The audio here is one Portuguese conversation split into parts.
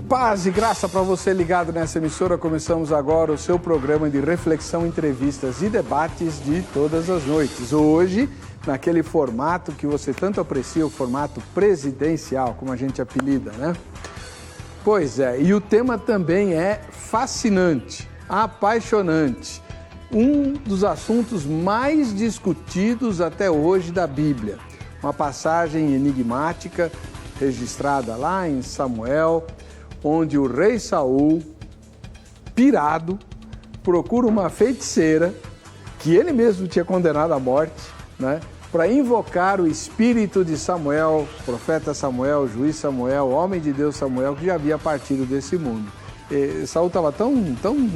Paz e graça para você ligado nessa emissora. Começamos agora o seu programa de reflexão, entrevistas e debates de todas as noites. Hoje, naquele formato que você tanto aprecia, o formato presidencial, como a gente apelida, né? Pois é, e o tema também é fascinante, apaixonante. Um dos assuntos mais discutidos até hoje da Bíblia. Uma passagem enigmática registrada lá em Samuel, onde o rei Saul, pirado, procura uma feiticeira que ele mesmo tinha condenado à morte, né, para invocar o espírito de Samuel, profeta Samuel, juiz Samuel, homem de Deus Samuel, que já havia partido desse mundo. E Saul estava tão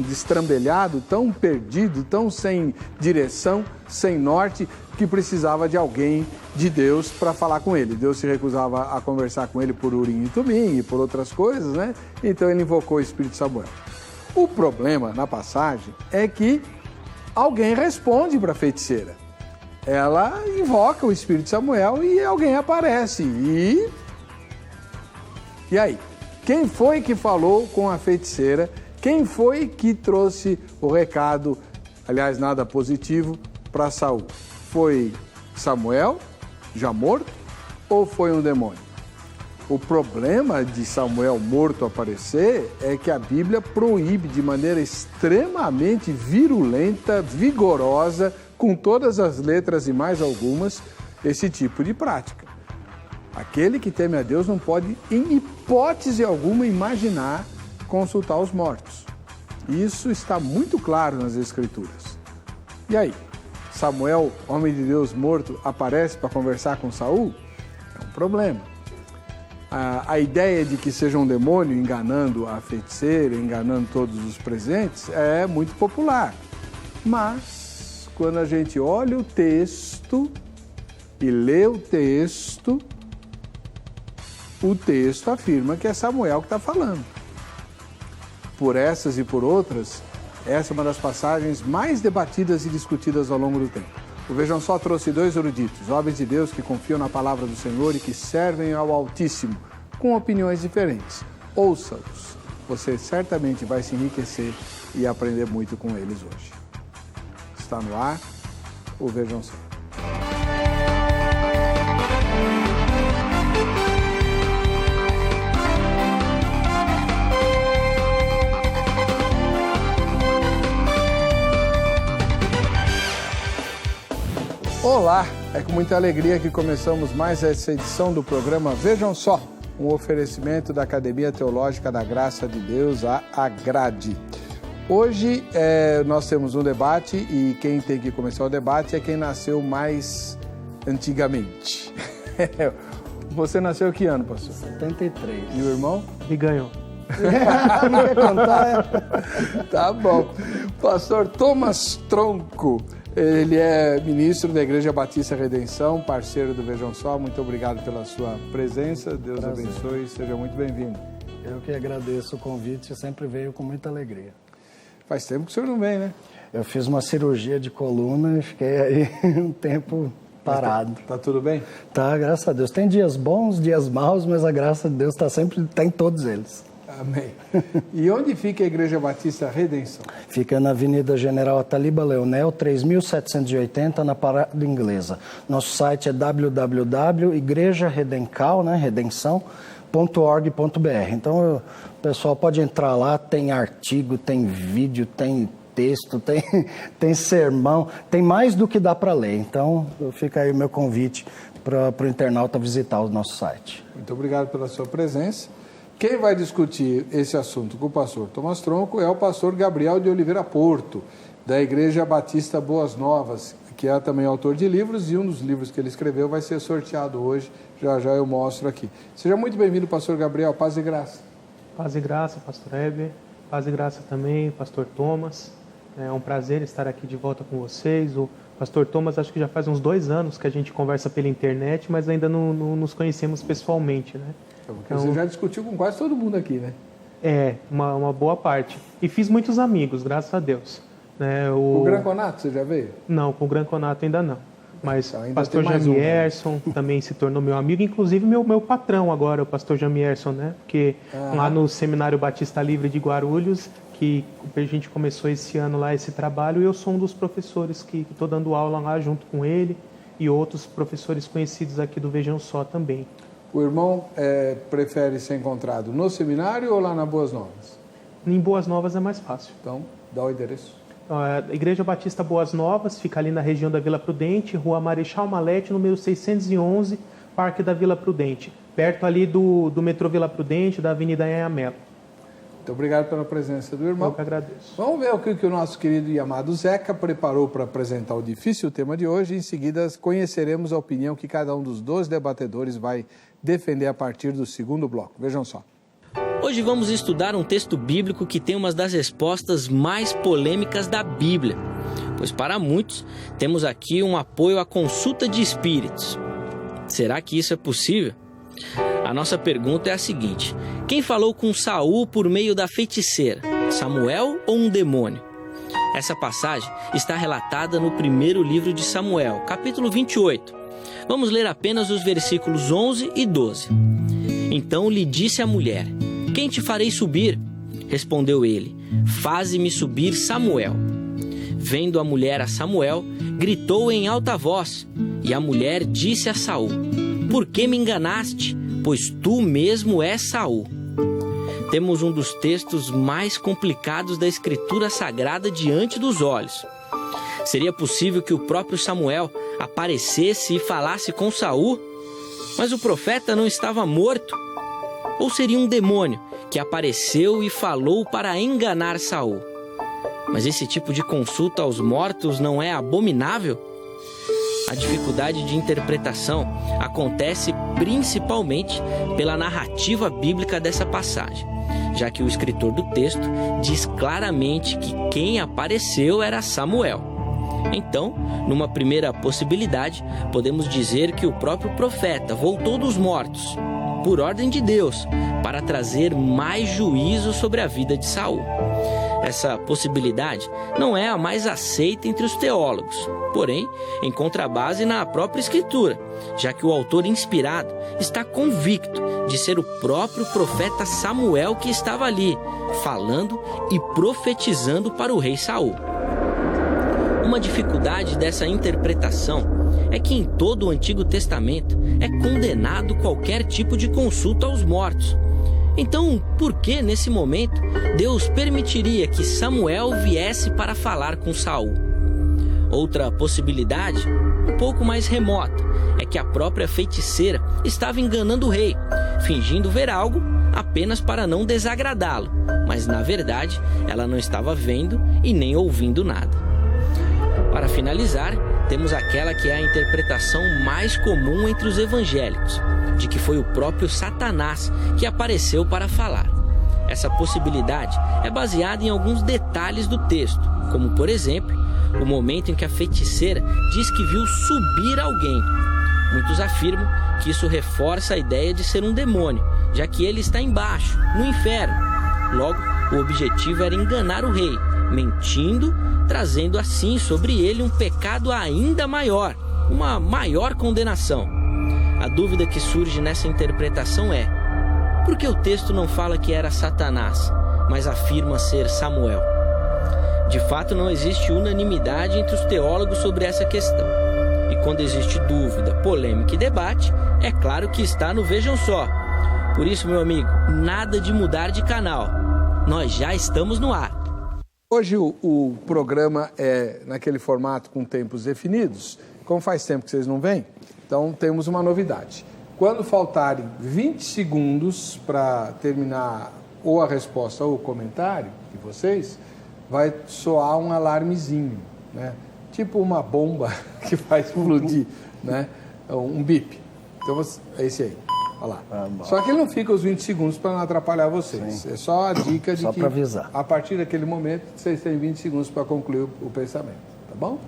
destrambelhado, tão perdido, tão sem direção, sem norte, que precisava de alguém de Deus para falar com ele. Deus se recusava a conversar com ele por Urim e Tumim e por outras coisas, né? Então ele invocou o Espírito de Samuel. O problema na passagem é que alguém responde para a feiticeira. Ela invoca o Espírito de Samuel e alguém aparece. E aí? Quem foi que falou com a feiticeira? Quem foi que trouxe o recado, aliás, nada positivo, para Saul? Foi Samuel, já morto, ou foi um demônio? O problema de Samuel morto aparecer é que a Bíblia proíbe de maneira extremamente virulenta, vigorosa, com todas as letras e mais algumas, esse tipo de prática. Aquele que teme a Deus não pode, em hipótese alguma, imaginar consultar os mortos. Isso está muito claro nas Escrituras. E aí? Samuel, homem de Deus morto, aparece para conversar com Saul? É um problema. A ideia de que seja um demônio enganando a feiticeira, enganando todos os presentes, é muito popular. Mas, quando a gente olha o texto e lê o texto afirma que é Samuel que está falando. Por essas e por outras, essa é uma das passagens mais debatidas e discutidas ao longo do tempo. O Vejam Só trouxe dois eruditos, homens de Deus que confiam na palavra do Senhor e que servem ao Altíssimo, com opiniões diferentes. Ouça-os. Você certamente vai se enriquecer e aprender muito com eles hoje. Está no ar o Vejam Só. Olá, é com muita alegria que começamos mais essa edição do programa Vejam Só, um oferecimento da Academia Teológica da Graça de Deus, a AGRADE. Hoje nós temos um debate e quem tem que começar o debate é quem nasceu mais antigamente. Você nasceu que ano, pastor? 73. E o irmão? E ganhou. Não quer contar? Tá bom. Pastor Thomas Tronco. Ele é ministro da Igreja Batista Redenção, parceiro do Vejam Só. Muito obrigado pela sua presença. Deus Prazer. abençoe. Seja muito bem-vindo. Eu que agradeço o convite. Eu sempre veio com muita alegria. Faz tempo que o senhor não vem, né? Eu fiz uma cirurgia de coluna e fiquei aí um tempo parado. Tá tudo bem? Tá, graças a Deus. Tem dias bons, dias maus, mas a graça de Deus tá em todos eles. Amém. E onde fica a Igreja Batista Redenção? Fica na Avenida General Ataliba Leonel, 3780, na Parada Inglesa. Nosso site é www.igrejaredencal, né, redenção.org.br. Então, o pessoal pode entrar lá, tem artigo, tem vídeo, tem texto, tem sermão, tem mais do que dá para ler. Então, fica aí o meu convite para o internauta visitar o nosso site. Muito obrigado pela sua presença. Quem vai discutir esse assunto com o pastor Thomas Tronco é o pastor Gabriel de Oliveira Porto, da Igreja Batista Boas Novas, que é também autor de livros, e um dos livros que ele escreveu vai ser sorteado hoje, já eu mostro aqui. Seja muito bem-vindo, pastor Gabriel, paz e graça. Paz e graça, pastor Heber, paz e graça também, pastor Thomas. É um prazer estar aqui de volta com vocês. O pastor Thomas, acho que já faz uns 2 anos que a gente conversa pela internet, mas ainda não nos conhecemos pessoalmente, né? Então, você já discutiu com quase todo mundo aqui, né? É, uma boa parte. E fiz muitos amigos, graças a Deus. O Gran Conato, você já veio? Não, com o Gran Conato ainda não. Mas Ainda o pastor tem mais um, Jamierson também se tornou meu amigo, inclusive meu patrão agora, o pastor Jamierson, né? Porque lá no Seminário Batista Livre de Guarulhos, que a gente começou esse ano lá esse trabalho, e eu sou um dos professores que estou dando aula lá junto com ele e outros professores conhecidos aqui do Vejam Só também. O irmão prefere ser encontrado no seminário ou lá na Boas Novas? Em Boas Novas é mais fácil. Então, dá o endereço. A Igreja Batista Boas Novas fica ali na região da Vila Prudente, Rua Marechal Malete, número 611, Parque da Vila Prudente, perto ali do metrô Vila Prudente, da Avenida Anhangamelo. Muito obrigado pela presença do irmão. Eu que agradeço. Vamos ver o que o nosso querido e amado Zeca preparou para apresentar o difícil tema de hoje. Em seguida, conheceremos a opinião que cada um dos 12 debatedores vai defender a partir do segundo bloco. Vejam só. Hoje vamos estudar um texto bíblico que tem uma das respostas mais polêmicas da Bíblia, pois para muitos temos aqui um apoio à consulta de espíritos. Será que isso é possível? A nossa pergunta é a seguinte: quem falou com Saul por meio da feiticeira? Samuel ou um demônio? Essa passagem está relatada no primeiro livro de Samuel, capítulo 28. Vamos ler apenas os versículos 11 e 12. Então lhe disse a mulher: quem te farei subir? Respondeu ele: faze-me subir Samuel. Vendo a mulher a Samuel, gritou em alta voz, e a mulher disse a Saul: por que me enganaste? Pois tu mesmo és Saul. Temos um dos textos mais complicados da Escritura Sagrada diante dos olhos. Seria possível que o próprio Samuel aparecesse e falasse com Saul? Mas o profeta não estava morto? Ou seria um demônio que apareceu e falou para enganar Saul? Mas esse tipo de consulta aos mortos não é abominável? A dificuldade de interpretação acontece principalmente pela narrativa bíblica dessa passagem, já que o escritor do texto diz claramente que quem apareceu era Samuel. Então, numa primeira possibilidade, podemos dizer que o próprio profeta voltou dos mortos, por ordem de Deus, para trazer mais juízo sobre a vida de Saul. Essa possibilidade não é a mais aceita entre os teólogos, porém, encontra base na própria Escritura, já que o autor inspirado está convicto de ser o próprio profeta Samuel que estava ali, falando e profetizando para o rei Saul. Uma dificuldade dessa interpretação é que em todo o Antigo Testamento é condenado qualquer tipo de consulta aos mortos. Então, por que, nesse momento, Deus permitiria que Samuel viesse para falar com Saul? Outra possibilidade, um pouco mais remota, é que a própria feiticeira estava enganando o rei, fingindo ver algo apenas para não desagradá-lo, mas, na verdade, ela não estava vendo e nem ouvindo nada. Para finalizar, temos aquela que é a interpretação mais comum entre os evangélicos, de que foi o próprio Satanás que apareceu para falar. Essa possibilidade é baseada em alguns detalhes do texto, como, por exemplo, o momento em que a feiticeira diz que viu subir alguém. Muitos afirmam que isso reforça a ideia de ser um demônio, já que ele está embaixo, no inferno. Logo, o objetivo era enganar o rei, mentindo, trazendo assim sobre ele um pecado ainda maior, uma maior condenação. A dúvida que surge nessa interpretação é: por que o texto não fala que era Satanás, mas afirma ser Samuel? De fato, não existe unanimidade entre os teólogos sobre essa questão. E quando existe dúvida, polêmica e debate, é claro que está no Vejam Só. Por isso, meu amigo, nada de mudar de canal. Nós já estamos no ar. Hoje o programa é naquele formato com tempos definidos. Como faz tempo que vocês não vêm, então temos uma novidade. Quando faltarem 20 segundos para terminar ou a resposta ou o comentário de vocês, vai soar um alarmezinho, né? Tipo uma bomba que vai explodir, né? Um bip. Então, é esse aí. Olha lá. Só que ele não fica os 20 segundos para não atrapalhar vocês. Sim. É só a dica de só que, avisar. A partir daquele momento, vocês têm 20 segundos para concluir o pensamento. Tá bom?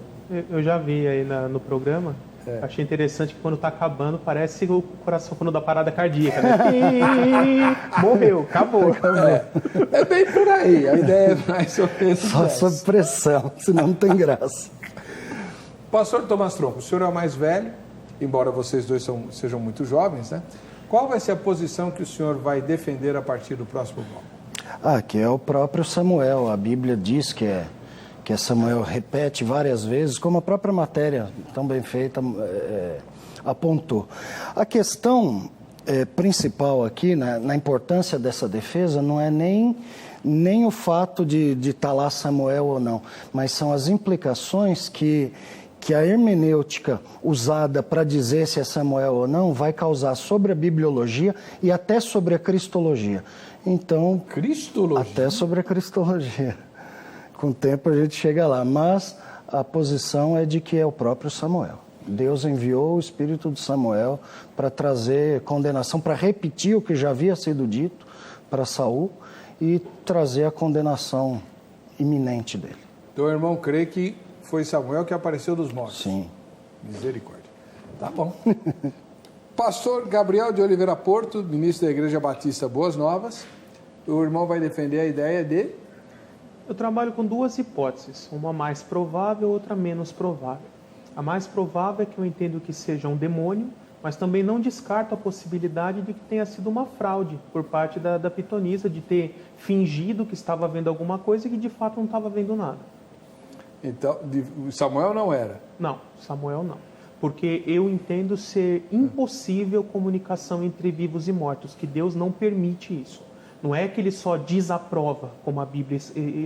Eu já vi aí no programa. Achei interessante que quando tá acabando, parece o coração quando dá parada cardíaca, né? Morreu, acabou. É bem por aí. A ideia é mais ou menos só sob pressão, senão não tem graça. Pastor Tomás Tronco, o senhor é o mais velho, embora vocês dois sejam muito jovens, né? Qual vai ser a posição que o senhor vai defender a partir do próximo bloco? Que é o próprio Samuel. A Bíblia diz que Samuel repete várias vezes, como a própria matéria, tão bem feita, apontou. A questão principal aqui, na importância dessa defesa, não é nem o fato de estar lá Samuel ou não, mas são as implicações que a hermenêutica usada para dizer se é Samuel ou não vai causar sobre a bibliologia e até sobre a cristologia. Então, cristologia? Até sobre a cristologia. Com o tempo a gente chega lá, mas a posição é de que é o próprio Samuel. Deus enviou o espírito de Samuel para trazer condenação, para repetir o que já havia sido dito para Saul e trazer a condenação iminente dele. Teu irmão crê que foi Samuel que apareceu dos mortos? Sim. Misericórdia. Tá bom. Pastor Gabriel de Oliveira Porto, ministro da Igreja Batista Boas Novas. O irmão vai defender a ideia de... Eu trabalho com duas hipóteses, uma mais provável, outra menos provável. A mais provável é que eu entendo que seja um demônio, mas também não descarto a possibilidade de que tenha sido uma fraude por parte da pitonisa, de ter fingido que estava vendo alguma coisa e que de fato não estava vendo nada. Então, Samuel não era? Não, Samuel não. Porque eu entendo ser impossível comunicação entre vivos e mortos, que Deus não permite isso. Não é que ele só desaprova, como a Bíblia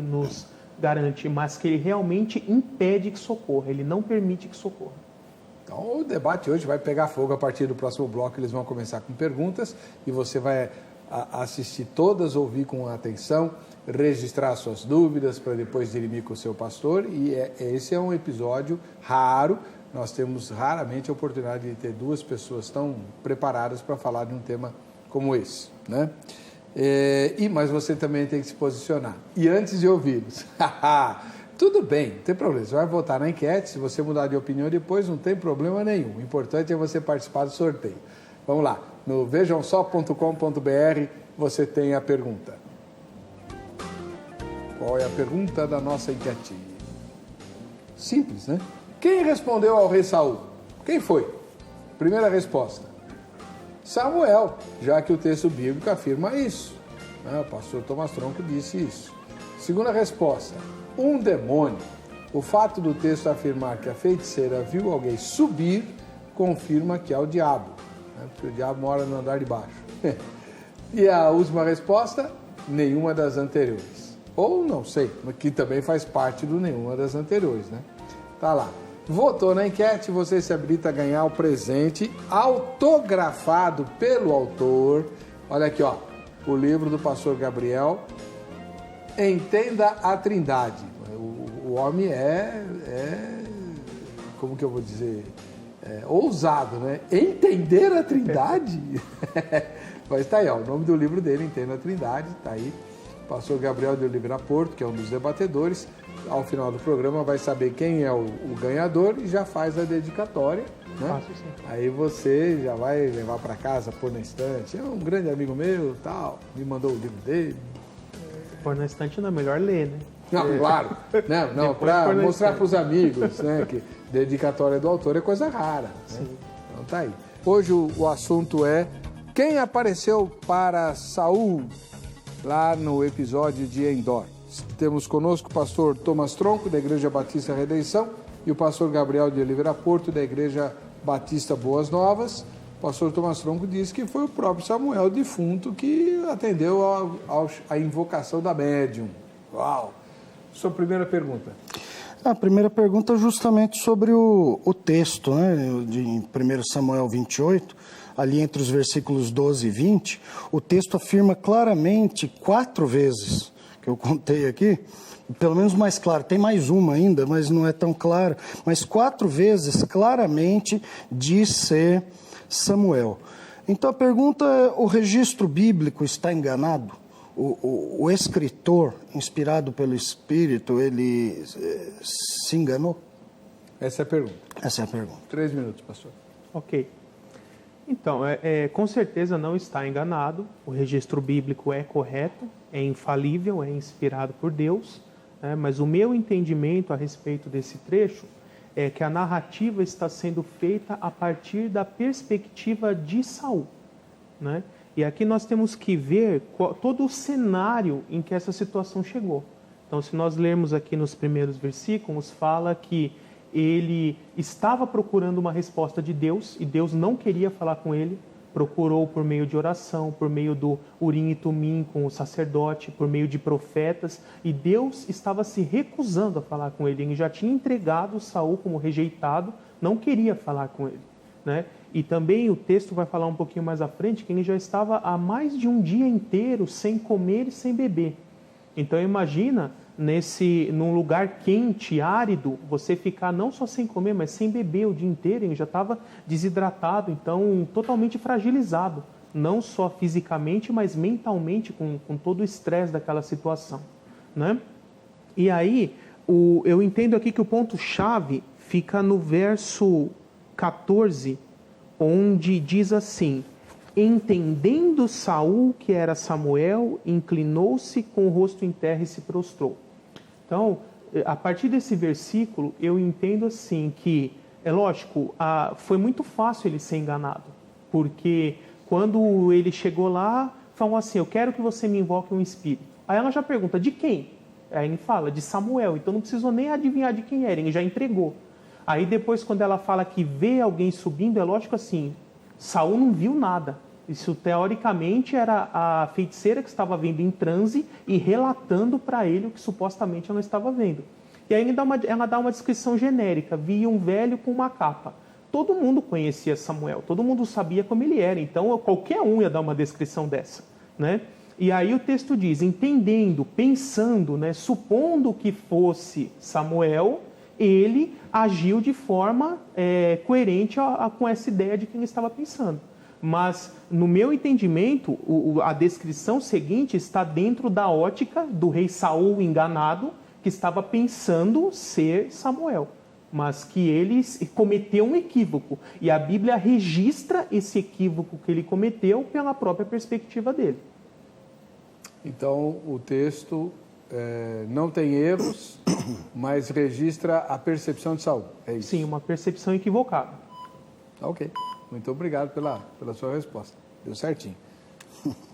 nos garante, mas que ele realmente impede que socorra, ele não permite que socorra. Então o debate hoje vai pegar fogo a partir do próximo bloco, eles vão começar com perguntas e você vai assistir todas, ouvir com atenção, registrar suas dúvidas para depois dirimir com o seu pastor, e esse é um episódio raro. Nós temos raramente a oportunidade de ter duas pessoas tão preparadas para falar de um tema como esse, né? Mas você também tem que se posicionar. E antes de ouvi-los, tudo bem, não tem problema, você vai votar na enquete, se você mudar de opinião depois, não tem problema nenhum. O importante é você participar do sorteio. Vamos lá, no vejamsó.com.br você tem a pergunta. Qual é a pergunta da nossa enquete? Simples, né? Quem respondeu ao rei Saul? Quem foi? Primeira resposta: Samuel, já que o texto bíblico afirma isso. O pastor Tomás Tronco disse isso. Segunda resposta: um demônio. O fato do texto afirmar que a feiticeira viu alguém subir confirma que é o diabo, porque o diabo mora no andar de baixo. E a última resposta: nenhuma das anteriores. Ou não sei, que também faz parte do nenhuma das anteriores, né? Tá lá. Votou na enquete, você se habilita a ganhar o presente autografado pelo autor. Olha aqui, ó, o livro do pastor Gabriel, Entenda a Trindade. O homem como que eu vou dizer, ousado, né? Entender a Trindade? Mas tá aí, ó, o nome do livro dele, Entenda a Trindade, tá aí. Pastor Gabriel de Oliveira Porto, que é um dos debatedores, ao final do programa vai saber quem é o ganhador e já faz a dedicatória, né? Faço, sim. Aí você já vai levar para casa, pôr na estante. É um grande amigo meu, tal, me mandou o livro dele. Pôr na estante não é melhor ler, né? Não, claro. Não, para mostrar para os amigos, né, que dedicatória do autor é coisa rara. Né? Sim. Então tá aí. Hoje o assunto é quem apareceu para Saul lá no episódio de Endor. Temos conosco o pastor Tomás Tronco, da Igreja Batista Redenção, e o pastor Gabriel de Oliveira Porto, da Igreja Batista Boas Novas. O pastor Tomás Tronco disse que foi o próprio Samuel defunto que atendeu a invocação da médium. Uau! Sua primeira pergunta. A primeira pergunta é justamente sobre o texto, né, de 1 Samuel 28, ali entre os versículos 12 e 20, o texto afirma claramente 4 vezes, que eu contei aqui, pelo menos mais claro, tem mais uma ainda, mas não é tão claro, mas 4 vezes claramente diz ser Samuel. Então a pergunta é, o registro bíblico está enganado? O escritor, inspirado pelo Espírito, ele se enganou? Essa é a pergunta. Essa é a pergunta. 3 minutos, pastor. Ok. Então, com certeza não está enganado, o registro bíblico é correto, é infalível, é inspirado por Deus, né? Mas o meu entendimento a respeito desse trecho é que a narrativa está sendo feita a partir da perspectiva de Saul, né? E aqui nós temos que ver todo o cenário em que essa situação chegou. Então, se nós lermos aqui nos primeiros versículos, fala que ele estava procurando uma resposta de Deus e Deus não queria falar com ele. Procurou por meio de oração, por meio do Urim e Tumim com o sacerdote, por meio de profetas, e Deus estava se recusando a falar com ele. Ele já tinha entregado Saul como rejeitado, não queria falar com ele, né? E também o texto vai falar um pouquinho mais à frente que ele já estava há mais de um dia inteiro sem comer e sem beber. Então imagina, num lugar quente, árido, você ficar não só sem comer, mas sem beber o dia inteiro. Ele já estava desidratado, então totalmente fragilizado, não só fisicamente, mas mentalmente, com todo o estresse daquela situação, né? E aí, eu entendo aqui que o ponto-chave fica no verso 14, onde diz assim: entendendo Saul que era Samuel, inclinou-se com o rosto em terra e se prostrou. Então, a partir desse versículo, eu entendo assim que, é lógico, foi muito fácil ele ser enganado, porque quando ele chegou lá, falou assim: eu quero que você me invoque um espírito. Aí ela já pergunta: de quem? Aí ele fala: de Samuel. Então não precisou nem adivinhar de quem era, ele já entregou. Aí depois, quando ela fala que vê alguém subindo, é lógico assim, Saul não viu nada. Isso, teoricamente, era a feiticeira que estava vendo em transe e relatando para ele o que supostamente ela estava vendo. E aí ela dá uma descrição genérica: via um velho com uma capa. Todo mundo conhecia Samuel, todo mundo sabia como ele era, então qualquer um ia dar uma descrição dessa, né? E aí o texto diz: entendendo, pensando, né, supondo que fosse Samuel, ele agiu de forma coerente com essa ideia de quem ele estava pensando. Mas, no meu entendimento, a descrição seguinte está dentro da ótica do rei Saul enganado, que estava pensando ser Samuel, mas que ele cometeu um equívoco. E a Bíblia registra esse equívoco que ele cometeu pela própria perspectiva dele. Então, o texto não tem erros, mas registra a percepção de Saul. É isso? Sim, uma percepção equivocada. Ok. Muito obrigado pela sua resposta. Deu certinho.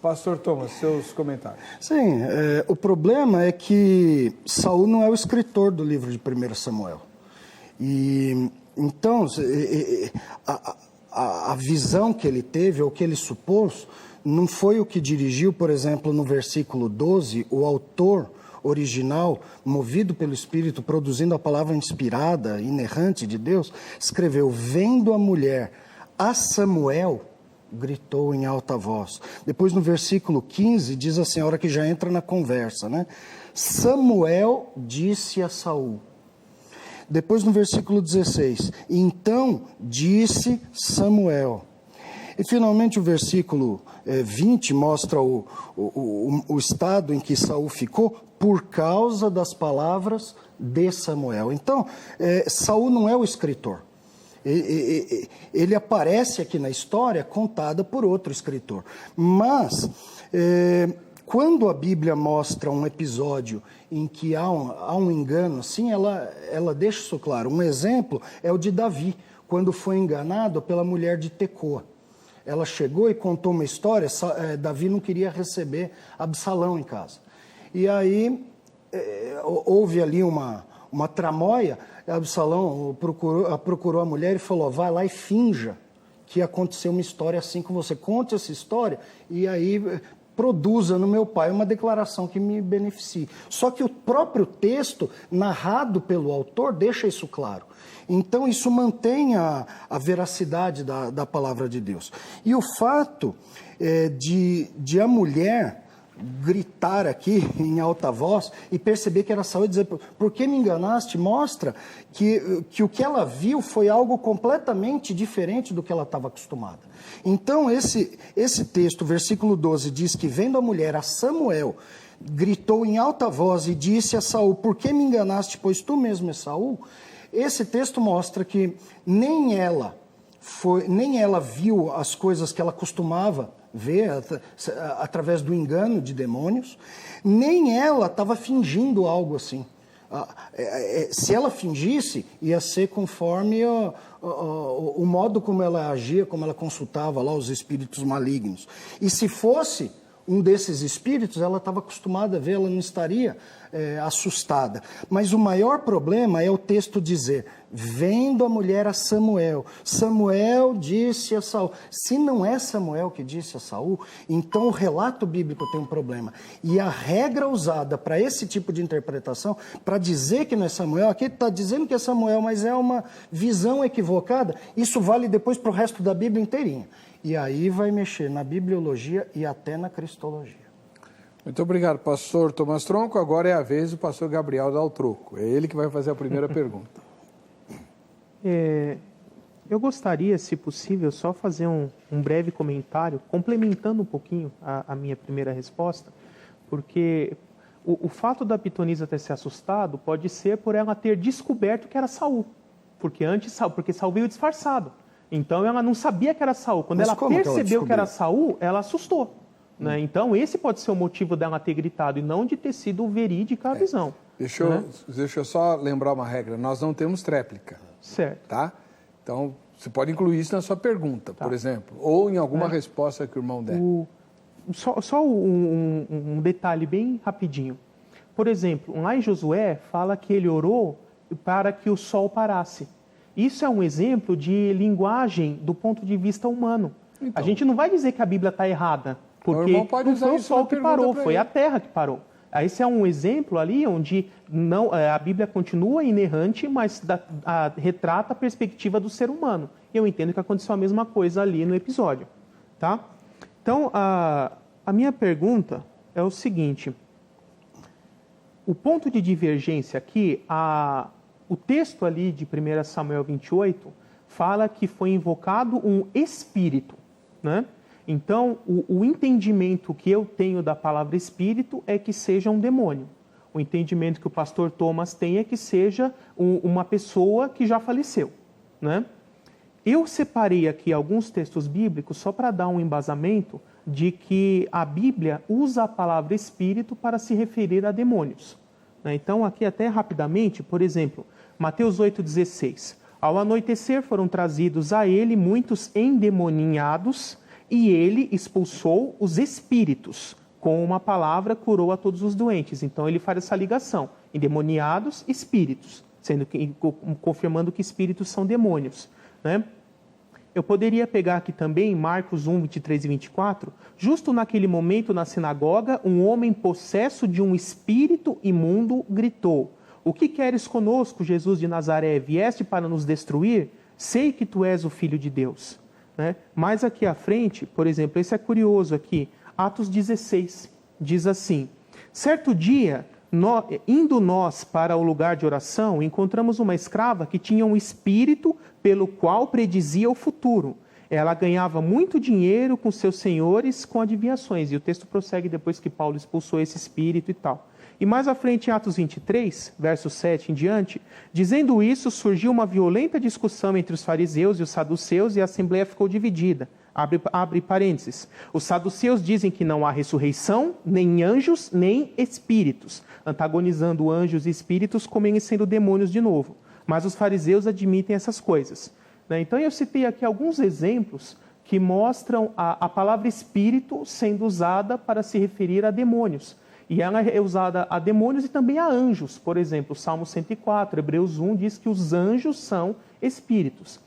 Pastor Thomas, seus comentários. Sim, o problema é que Saul não é o escritor do livro de 1 Samuel. E então, a visão que ele teve, ou que ele supôs, não foi o que dirigiu, por exemplo, no versículo 12, o autor original, movido pelo Espírito, produzindo a palavra inspirada, inerrante de Deus, escreveu: vendo a mulher a Samuel, gritou em alta voz. Depois, no versículo 15, diz assim, a hora que já entra na conversa, né? Samuel disse a Saul. Depois, no versículo 16, então disse Samuel. E, finalmente, o versículo 20 mostra o estado em que Saul ficou por causa das palavras de Samuel. Então, Saul não é o escritor. Ele aparece aqui na história contada por outro escritor. Mas, quando a Bíblia mostra um episódio em que há um engano, assim, ela deixa isso claro. Um exemplo é o de Davi, quando foi enganado pela mulher de Tecoa. Ela chegou e contou uma história, Davi não queria receber Absalão em casa. E aí houve ali uma tramóia. Absalão procurou a mulher e falou: vai lá e finja que aconteceu uma história assim com você. Conte essa história e aí produza no meu pai uma declaração que me beneficie. Só que o próprio texto, narrado pelo autor, deixa isso claro. Então isso mantém a veracidade da palavra de Deus. E o fato de a mulher gritar aqui em alta voz e perceber que era Saul e dizer: por que me enganaste? Mostra que o que ela viu foi algo completamente diferente do que ela estava acostumada. Então esse texto, versículo 12, diz que vendo a mulher a Samuel, gritou em alta voz e disse a Saul: por que me enganaste, pois tu mesmo és Saul? Esse texto mostra que nem ela viu as coisas que ela costumava ver através do engano de demônios, nem ela estava fingindo algo assim. Se ela fingisse, ia ser conforme o modo como ela agia, como ela consultava lá os espíritos malignos. E se fosse um desses espíritos, ela estava acostumada a ver, ela não estaria assustada. Mas o maior problema é o texto dizer, vendo a mulher a Samuel, Samuel disse a Saul. Se não é Samuel que disse a Saul, então o relato bíblico tem um problema. E a regra usada para esse tipo de interpretação, para dizer que não é Samuel, aqui está dizendo que é Samuel, mas é uma visão equivocada, isso vale depois para o resto da Bíblia inteirinha. E aí vai mexer na bibliologia e até na cristologia. Muito obrigado, pastor Tomás Tronco. Agora é a vez do pastor Gabriel Daltronco. É ele que vai fazer a primeira pergunta. Eu gostaria, se possível, só fazer um breve comentário, complementando um pouquinho a minha primeira resposta, porque o fato da pitonisa ter se assustado pode ser por ela ter descoberto que era Saul, porque Saul veio disfarçado. Então ela não sabia que era Saul. Quando ela percebeu que era Saul, ela assustou. Né? Então esse pode ser o motivo dela ter gritado e não de ter sido verídica a visão. Deixa eu só lembrar uma regra. Nós não temos tréplica. Certo. Tá? Então você pode incluir isso na sua pergunta, por exemplo, ou em alguma resposta que o irmão der. Só um detalhe bem rapidinho. Por exemplo, lá em Josué fala que ele orou para que o sol parasse. Isso é um exemplo de linguagem do ponto de vista humano. Então, a gente não vai dizer que a Bíblia está errada, porque não foi o sol que parou, foi a terra que parou. Esse é um exemplo ali onde não, a Bíblia continua inerrante, mas retrata a perspectiva do ser humano. Eu entendo que aconteceu a mesma coisa ali no episódio. Tá? Então, a minha pergunta é o seguinte. O ponto de divergência aqui, o texto ali de 1 Samuel 28 fala que foi invocado um espírito, né? Então, o entendimento que eu tenho da palavra espírito é que seja um demônio. O entendimento que o pastor Thomas tem é que seja uma pessoa que já faleceu, né? Eu separei aqui alguns textos bíblicos só para dar um embasamento de que a Bíblia usa a palavra espírito para se referir a demônios. Então, aqui até rapidamente, por exemplo, Mateus 8,16. Ao anoitecer foram trazidos a ele muitos endemoninhados e ele expulsou os espíritos. Com uma palavra curou a todos os doentes. Então, ele faz essa ligação. Endemoniados, espíritos. Confirmando que espíritos são demônios, né? Eu poderia pegar aqui também Marcos 1, 23 e 24. Justo naquele momento na sinagoga, um homem possesso de um espírito imundo gritou: "O que queres conosco, Jesus de Nazaré? Vieste para nos destruir? Sei que tu és o Filho de Deus." Né? Mais aqui à frente, por exemplo, esse é curioso aqui, Atos 16, diz assim: certo dia, indo nós para o lugar de oração, encontramos uma escrava que tinha um espírito pelo qual predizia o futuro. Ela ganhava muito dinheiro com seus senhores com adivinhações. E o texto prossegue depois que Paulo expulsou esse espírito e tal. E mais à frente, em Atos 23, verso 7 em diante, dizendo isso, surgiu uma violenta discussão entre os fariseus e os saduceus e a assembleia ficou dividida. Abre parênteses. Os saduceus dizem que não há ressurreição, nem anjos, nem espíritos, antagonizando anjos e espíritos como eles sendo demônios de novo. Mas os fariseus admitem essas coisas. Então eu citei aqui alguns exemplos que mostram a palavra espírito sendo usada para se referir a demônios. E ela é usada a demônios e também a anjos. Por exemplo, Salmo 104, Hebreus 1 diz que os anjos são espíritos.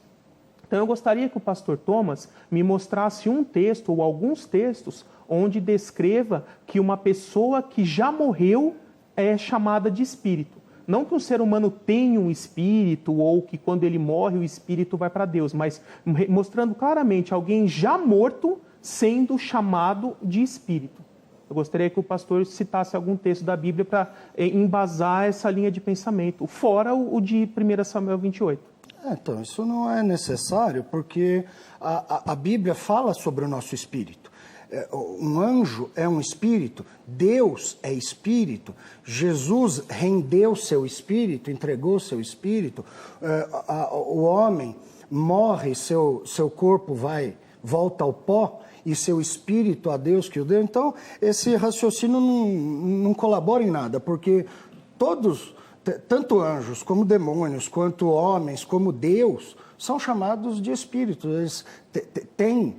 Então eu gostaria que o pastor Thomas me mostrasse um texto ou alguns textos onde descreva que uma pessoa que já morreu é chamada de espírito. Não que um ser humano tenha um espírito ou que quando ele morre o espírito vai para Deus, mas mostrando claramente alguém já morto sendo chamado de espírito. Eu gostaria que o pastor citasse algum texto da Bíblia para embasar essa linha de pensamento, fora o de 1 Samuel 28. Então, isso não é necessário, porque a Bíblia fala sobre o nosso espírito. Um anjo é um espírito, Deus é espírito, Jesus rendeu seu espírito, entregou seu espírito, o homem morre, seu corpo volta ao pó, e seu espírito a Deus que o deu. Então, esse raciocínio não colabora em nada, porque todos tanto anjos, como demônios, quanto homens, como Deus, são chamados de espíritos. Eles têm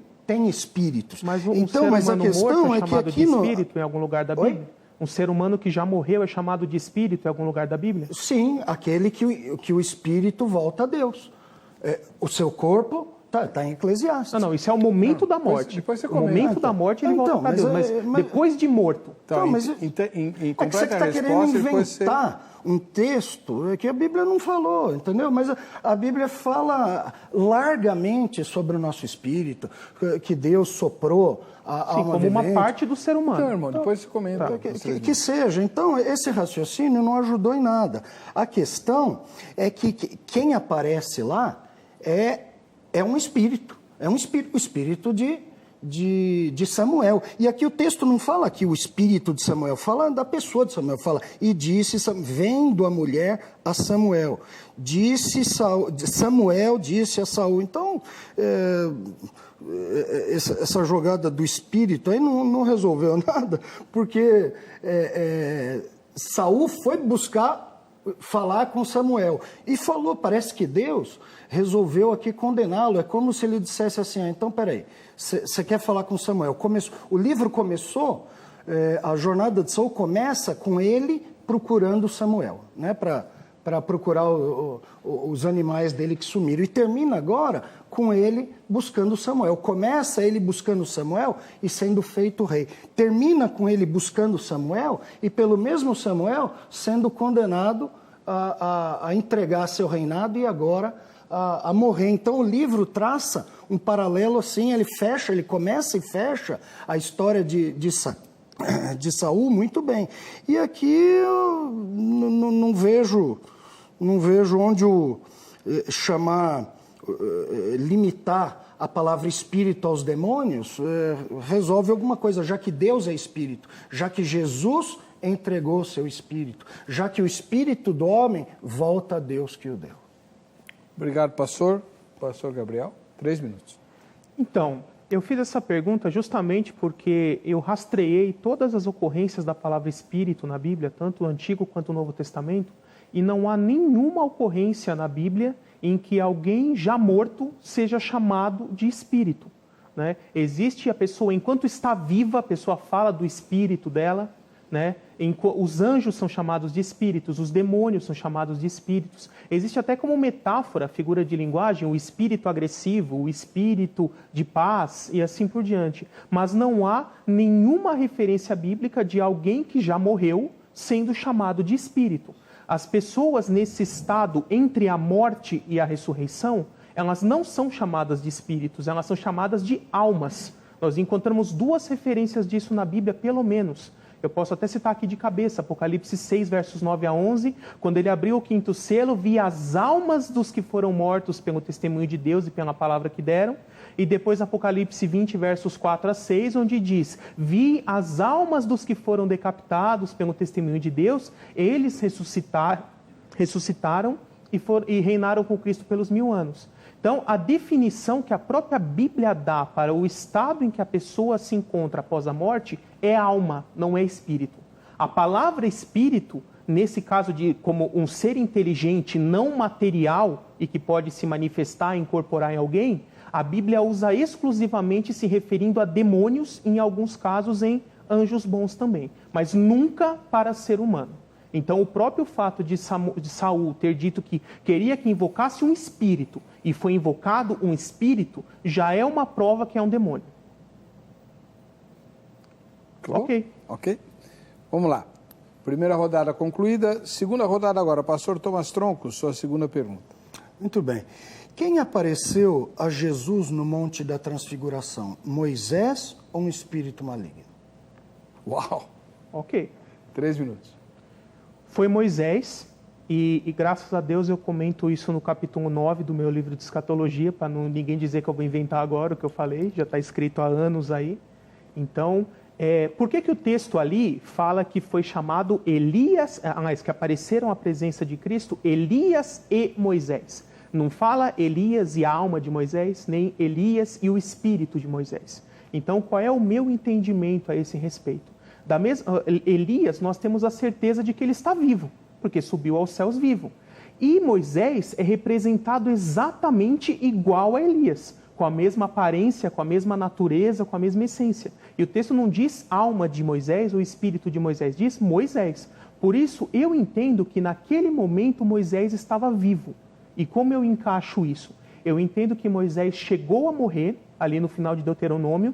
espíritos. Mas então, ser mas a humano questão morto é que chamado aqui de espírito em algum lugar da Bíblia? Oi? Um ser humano que já morreu é chamado de espírito em algum lugar da Bíblia? Sim, aquele que o espírito volta a Deus. O seu corpo está em Eclesiastes. Não, isso é o momento da morte. depois você o comenta. momento da morte ele volta para Deus, mas depois de morto. Então, mas em é que você completa está querendo resposta, depois você... inventar um texto que a Bíblia não falou, entendeu? Mas a Bíblia fala largamente sobre o nosso espírito, que Deus soprou a Sim, alma como uma vivente. parte do ser humano. Então, irmão, depois você comenta. Que seja. Então, esse raciocínio não ajudou em nada. A questão é que quem aparece lá é um espírito. É um espírito, o espírito de Samuel. E aqui o texto não fala que o espírito de Samuel, fala da pessoa de Samuel. Fala, e disse, vendo a mulher a Samuel. Samuel disse a Saul. Então, essa jogada do espírito aí não resolveu nada, porque Saul foi buscar falar com Samuel e falou, parece que Deus resolveu aqui condená-lo. É como se ele dissesse assim, então peraí, você quer falar com Samuel? O livro começou, a jornada de Saul começa com ele procurando Samuel, né, para procurar os animais dele que sumiram, e termina agora com ele buscando Samuel. Começa ele buscando Samuel e sendo feito rei. Termina com ele buscando Samuel e pelo mesmo Samuel sendo condenado a entregar seu reinado e agora a morrer. Então o livro traça um paralelo assim, ele começa e fecha a história de Saul muito bem. E aqui eu não vejo onde limitar a palavra espírito aos demônios resolve alguma coisa, já que Deus é espírito, já que Jesus entregou o seu espírito, já que o espírito do homem volta a Deus que o deu. Obrigado, pastor. Pastor Gabriel, 3 minutos. Então, eu fiz essa pergunta justamente porque eu rastreei todas as ocorrências da palavra espírito na Bíblia, tanto o Antigo quanto o Novo Testamento, e não há nenhuma ocorrência na Bíblia em que alguém já morto seja chamado de espírito, né? Existe a pessoa, enquanto está viva, a pessoa fala do espírito dela, né? Os anjos são chamados de espíritos, os demônios são chamados de espíritos. Existe até como metáfora, figura de linguagem, o espírito agressivo, o espírito de paz e assim por diante. Mas não há nenhuma referência bíblica de alguém que já morreu sendo chamado de espírito. As pessoas nesse estado entre a morte e a ressurreição, elas não são chamadas de espíritos, elas são chamadas de almas. Nós encontramos 2 referências disso na Bíblia, pelo menos. Eu posso até citar aqui de cabeça, Apocalipse 6, versos 9 a 11, quando ele abriu o 5º selo, vi as almas dos que foram mortos pelo testemunho de Deus e pela palavra que deram. E depois Apocalipse 20, versos 4 a 6, onde diz, vi as almas dos que foram decapitados pelo testemunho de Deus, eles ressuscitaram e reinaram com Cristo pelos 1000 anos. Então, a definição que a própria Bíblia dá para o estado em que a pessoa se encontra após a morte é alma, não é espírito. A palavra espírito, nesse caso como um ser inteligente não material e que pode se manifestar e incorporar em alguém, a Bíblia usa exclusivamente se referindo a demônios, em alguns casos em anjos bons também, mas nunca para ser humano. Então, o próprio fato de Saul ter dito que queria que invocasse um espírito e foi invocado um espírito, já é uma prova que é um demônio. Claro? Ok. Vamos lá. Primeira rodada concluída. Segunda rodada agora. Pastor Thomas Tronco, sua segunda pergunta. Muito bem. Quem apareceu a Jesus no Monte da Transfiguração? Moisés ou um espírito maligno? Uau! Ok. 3 minutos. Foi Moisés, e graças a Deus eu comento isso no capítulo 9 do meu livro de escatologia, para ninguém dizer que eu vou inventar agora o que eu falei, já está escrito há anos aí. Então, por que o texto ali fala que foi chamado Elias, que apareceram à presença de Cristo, Elias e Moisés? Não fala Elias e a alma de Moisés, nem Elias e o espírito de Moisés. Então, qual é o meu entendimento a esse respeito? Elias, nós temos a certeza de que ele está vivo. porque subiu aos céus vivo. E Moisés é representado exatamente igual a Elias, com a mesma aparência, com a mesma natureza, com a mesma essência. E o texto não diz alma de Moisés ou espírito de Moisés, diz Moisés. Por isso, eu entendo que naquele momento Moisés estava vivo. E como eu encaixo isso? Eu entendo que Moisés chegou a morrer, ali no final de Deuteronômio,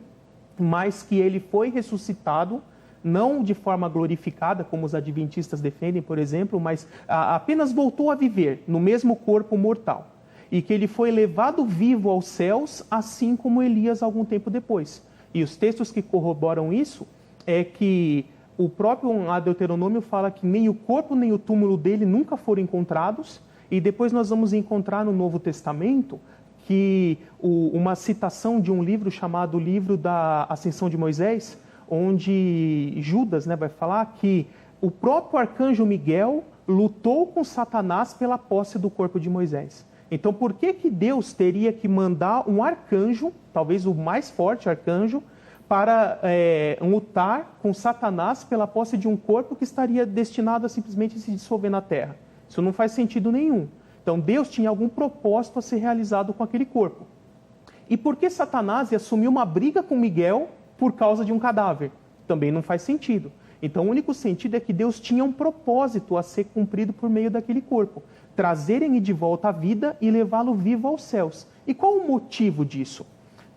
mas que ele foi ressuscitado, não de forma glorificada, como os adventistas defendem, por exemplo, mas apenas voltou a viver no mesmo corpo mortal. E que ele foi levado vivo aos céus, assim como Elias algum tempo depois. E os textos que corroboram isso é que o próprio Deuteronômio fala que nem o corpo nem o túmulo dele nunca foram encontrados, e depois nós vamos encontrar no Novo Testamento que uma citação de um livro chamado Livro da Ascensão de Moisés, onde Judas, vai falar que o próprio arcanjo Miguel lutou com Satanás pela posse do corpo de Moisés. Então, por que Deus teria que mandar um arcanjo, talvez o mais forte arcanjo, para lutar com Satanás pela posse de um corpo que estaria destinado a simplesmente se dissolver na terra? Isso não faz sentido nenhum. Então, Deus tinha algum propósito a ser realizado com aquele corpo. E por que Satanás ia assumir uma briga com Miguel por causa de um cadáver? Também não faz sentido. Então, o único sentido é que Deus tinha um propósito a ser cumprido por meio daquele corpo. Trazerem de volta à vida e levá-lo vivo aos céus. E qual o motivo disso?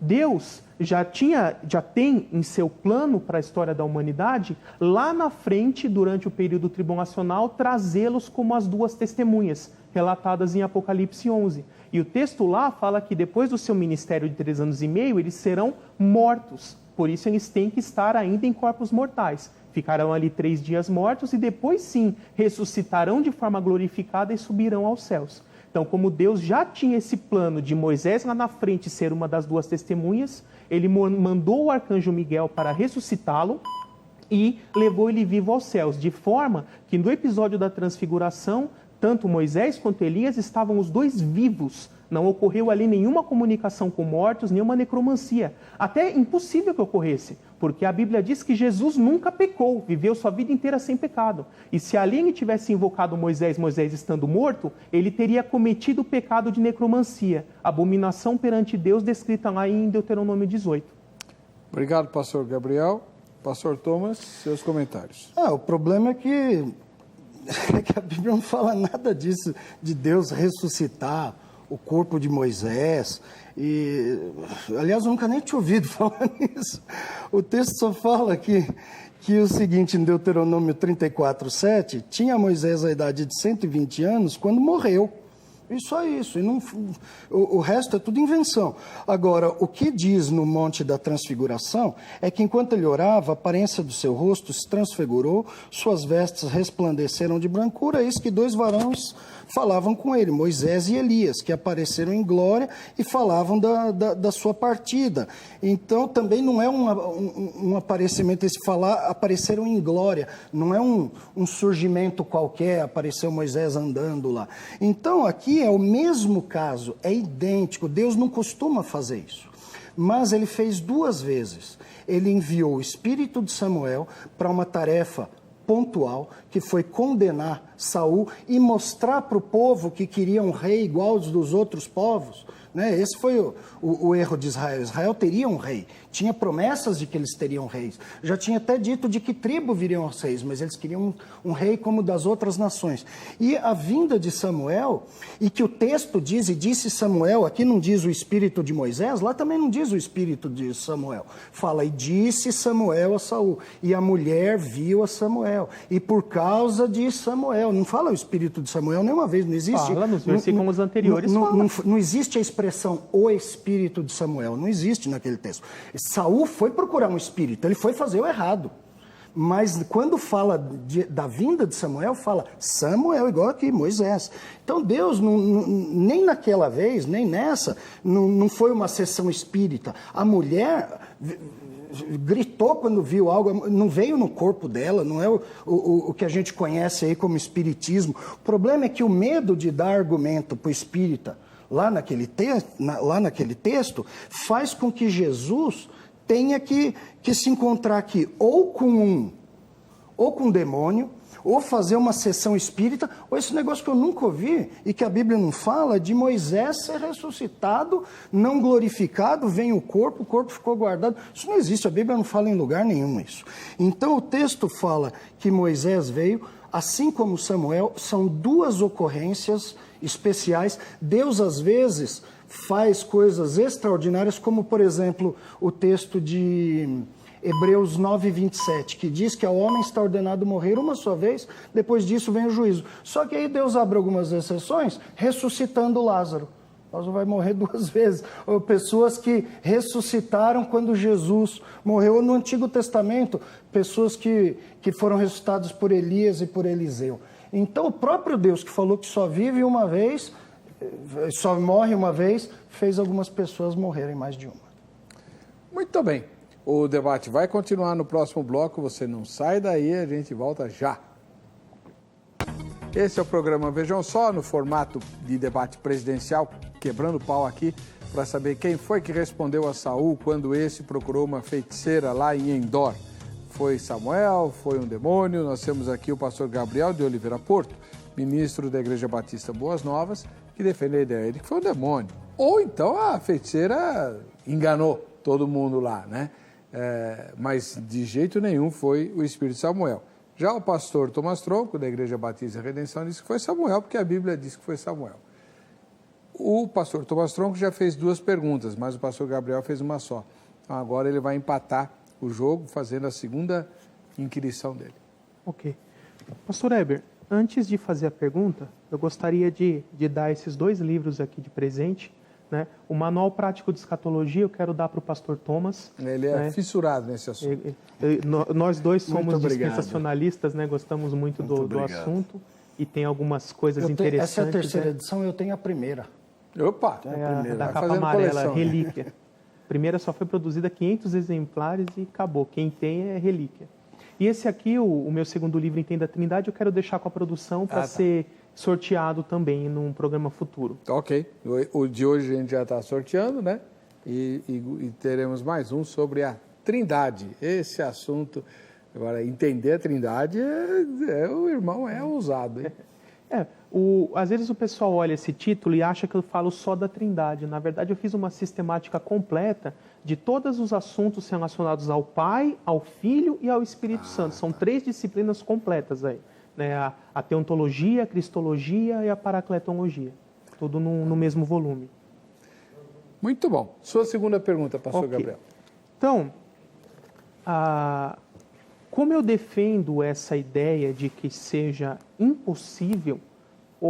Deus já tem em seu plano para a história da humanidade, lá na frente, durante o período tribulacional, trazê-los como as duas testemunhas, relatadas em Apocalipse 11. E o texto lá fala que depois do seu ministério de 3 anos e meio, eles serão mortos. Por isso eles têm que estar ainda em corpos mortais. Ficarão ali 3 dias mortos e depois sim ressuscitarão de forma glorificada e subirão aos céus. Então, como Deus já tinha esse plano de Moisés lá na frente ser uma das duas testemunhas, ele mandou o arcanjo Miguel para ressuscitá-lo e levou ele vivo aos céus, de forma que no episódio da transfiguração, tanto Moisés quanto Elias estavam os dois vivos. Não ocorreu ali nenhuma comunicação com mortos, nenhuma necromancia. Até impossível que ocorresse, porque a Bíblia diz que Jesus nunca pecou, viveu sua vida inteira sem pecado. E se ali ele tivesse invocado Moisés estando morto, ele teria cometido o pecado de necromancia, abominação perante Deus, descrita lá em Deuteronômio 18. Obrigado, pastor Gabriel. Pastor Thomas, seus comentários. O problema é que a Bíblia não fala nada disso, de Deus ressuscitar o corpo de Moisés. Aliás, eu nunca nem tinha ouvido falar nisso. O texto só fala que o seguinte, em Deuteronômio 34:7, tinha Moisés a idade de 120 anos quando morreu. E só isso. E não, o resto é tudo invenção. Agora, o que diz no Monte da Transfiguração é que enquanto ele orava, a aparência do seu rosto se transfigurou, suas vestes resplandeceram de brancura, eis que 2 varões falavam com ele, Moisés e Elias, que apareceram em glória e falavam da sua partida. Então, também não é um aparecimento, esse falar, apareceram em glória, não é um surgimento qualquer, apareceu Moisés andando lá. Então, aqui é o mesmo caso, é idêntico, Deus não costuma fazer isso. Mas ele fez 2 vezes. Ele enviou o espírito de Samuel para uma tarefa pontual, que foi condenar Saul e mostrar para o povo que queria um rei igual aos dos outros povos. Esse foi o erro de Israel. Israel teria um rei, tinha promessas de que eles teriam reis. Já tinha até dito de que tribo viriam os reis, mas eles queriam um rei como das outras nações. E a vinda de Samuel, e que o texto diz, e disse Samuel, aqui não diz o espírito de Moisés, lá também não diz o espírito de Samuel. Fala, e disse Samuel a Saul, e a mulher viu a Samuel, e por causa de Samuel. Não fala o espírito de Samuel nenhuma vez, não existe. Fala, nos versículos anteriores não existe a expressão o espírito de Samuel, não existe naquele texto. Saul foi procurar um espírito, ele foi fazer o errado. Mas quando fala da vinda de Samuel, fala Samuel, igual aqui, Moisés. Então Deus, nem naquela vez, nem nessa, não foi uma sessão espírita. A mulher gritou quando viu algo, não veio no corpo dela, não é o que a gente conhece aí como espiritismo. O problema é que o medo de dar argumento para o espírita, lá naquele texto, faz com que Jesus tenha que se encontrar aqui ou com um ou com demônio, ou fazer uma sessão espírita, ou esse negócio que eu nunca ouvi e que a Bíblia não fala, de Moisés ser ressuscitado, não glorificado, vem o corpo ficou guardado. Isso não existe, a Bíblia não fala em lugar nenhum isso. Então o texto fala que Moisés veio, assim como Samuel, são duas ocorrências especiais. Deus às vezes faz coisas extraordinárias, como por exemplo o texto de Hebreus 9:27, que diz que ao homem está ordenado morrer uma só vez, depois disso vem o juízo. Só que aí Deus abre algumas exceções, ressuscitando Lázaro. Lázaro vai morrer 2 vezes. Ou pessoas que ressuscitaram quando Jesus morreu. Ou no Antigo Testamento, pessoas que foram ressuscitadas por Elias e por Eliseu. Então o próprio Deus que falou que só vive uma vez, só morre uma vez, fez algumas pessoas morrerem mais de uma. Muito bem. O debate vai continuar no próximo bloco, você não sai daí, a gente volta já. Esse é o programa Vejam Só, no formato de debate presidencial, quebrando pau aqui, para saber quem foi que respondeu a Saul quando esse procurou uma feiticeira lá em Endor. Foi Samuel, foi um demônio? Nós temos aqui o pastor Gabriel de Oliveira Porto, ministro da Igreja Batista Boas Novas, que defende a ideia de que foi um demônio. Ou então a feiticeira enganou todo mundo lá, né? Mas de jeito nenhum foi o Espírito Samuel. Já o pastor Thomas Tronco, da Igreja Batista Redenção, disse que foi Samuel, porque a Bíblia diz que foi Samuel. O pastor Thomas Tronco já fez 2 perguntas, mas o pastor Gabriel fez uma só. Então agora ele vai empatar o jogo, fazendo a segunda inquirição dele. Ok. Pastor Heber, antes de fazer a pergunta, eu gostaria de dar esses 2 livros aqui de presente. Né? O Manual Prático de Escatologia eu quero dar para o pastor Thomas. Ele é fissurado nesse assunto. Nós dois somos dispensacionalistas, né? Gostamos muito do assunto e tem algumas coisas interessantes. Essa é a terceira edição, eu tenho a primeira. Opa! Da capa amarela, coleção, Relíquia. Né? A primeira só foi produzida 500 exemplares e acabou. Quem tem é Relíquia. E esse aqui, o meu segundo livro, Entenda a Trindade, eu quero deixar com a produção para ser sorteado também num programa futuro. Ok. O de hoje a gente já está sorteando, né? E teremos mais um sobre a Trindade. Esse assunto, agora, entender a Trindade, o irmão é ousado, hein? Às vezes o pessoal olha esse título e acha que eu falo só da Trindade. Na verdade, eu fiz uma sistemática completa de todos os assuntos relacionados ao Pai, ao Filho e ao Espírito Santo. São 3 disciplinas completas aí. Né? A teontologia, a cristologia e a paracletologia. Tudo no mesmo volume. Muito bom. Sua segunda pergunta, pastor Gabriel. Então, como eu defendo essa ideia de que seja impossível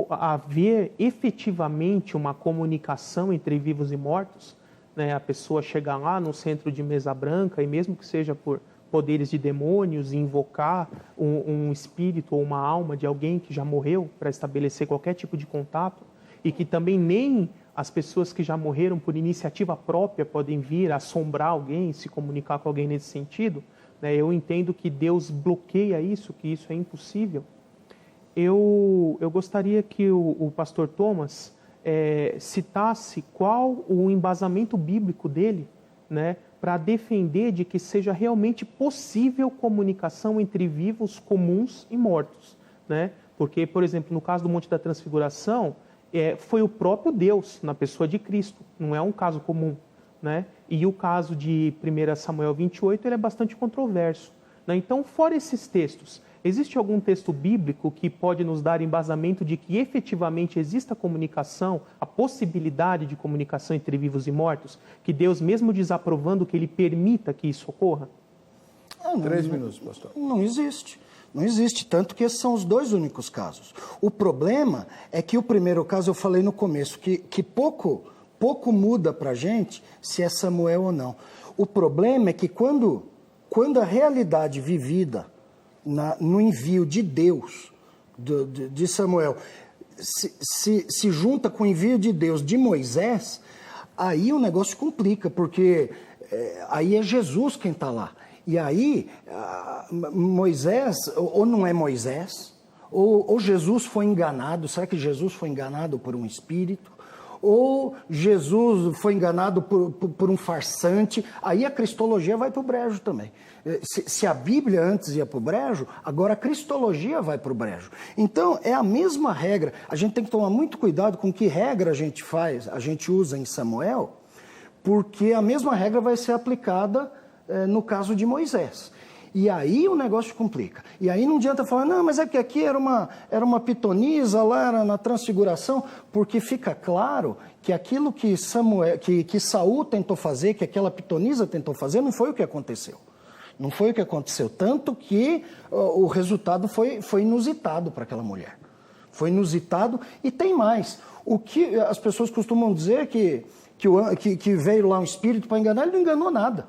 haver efetivamente uma comunicação entre vivos e mortos, né? A pessoa chegar lá no centro de mesa branca e mesmo que seja por poderes de demônios, invocar um espírito ou uma alma de alguém que já morreu para estabelecer qualquer tipo de contato e que também nem as pessoas que já morreram por iniciativa própria podem vir assombrar alguém, se comunicar com alguém nesse sentido, né? Eu entendo que Deus bloqueia isso, que isso é impossível. Eu gostaria que o pastor Thomas citasse qual o embasamento bíblico dele, né, para defender de que seja realmente possível comunicação entre vivos comuns e mortos, né? Porque, por exemplo, no caso do Monte da Transfiguração, foi o próprio Deus, na pessoa de Cristo, não é um caso comum, né? E o caso de 1 Samuel 28, ele é bastante controverso, né? Então, fora esses textos, existe algum texto bíblico que pode nos dar embasamento de que efetivamente exista comunicação, a possibilidade de comunicação entre vivos e mortos, que Deus, mesmo desaprovando, que Ele permita que isso ocorra? 3 minutos, pastor. Não existe. Não existe, tanto que esses são os 2 únicos casos. O problema é que o primeiro caso, eu falei no começo, que pouco muda para a gente se é Samuel ou não. O problema é que quando a realidade vivida no envio de Deus, de Samuel, se junta com o envio de Deus de Moisés, aí o negócio complica, porque aí é Jesus quem está lá. E aí, Moisés, ou não é Moisés, ou Jesus foi enganado, será que Jesus foi enganado por um espírito? ou Jesus foi enganado por um farsante, aí a cristologia vai para o brejo também. Se a Bíblia antes ia para o brejo, agora a cristologia vai para o brejo. Então, é a mesma regra. A gente tem que tomar muito cuidado com que regra a gente usa em Samuel, porque a mesma regra vai ser aplicada no caso de Moisés. E aí o negócio complica. E aí não adianta falar, não, mas é que aqui era uma pitonisa, lá era na transfiguração, porque fica claro que aquilo que Saul tentou fazer, que aquela pitonisa tentou fazer, não foi o que aconteceu. Não foi o que aconteceu. Tanto que o resultado foi inusitado para aquela mulher. Foi inusitado e tem mais. O que as pessoas costumam dizer que veio lá um espírito para enganar, ele não enganou nada.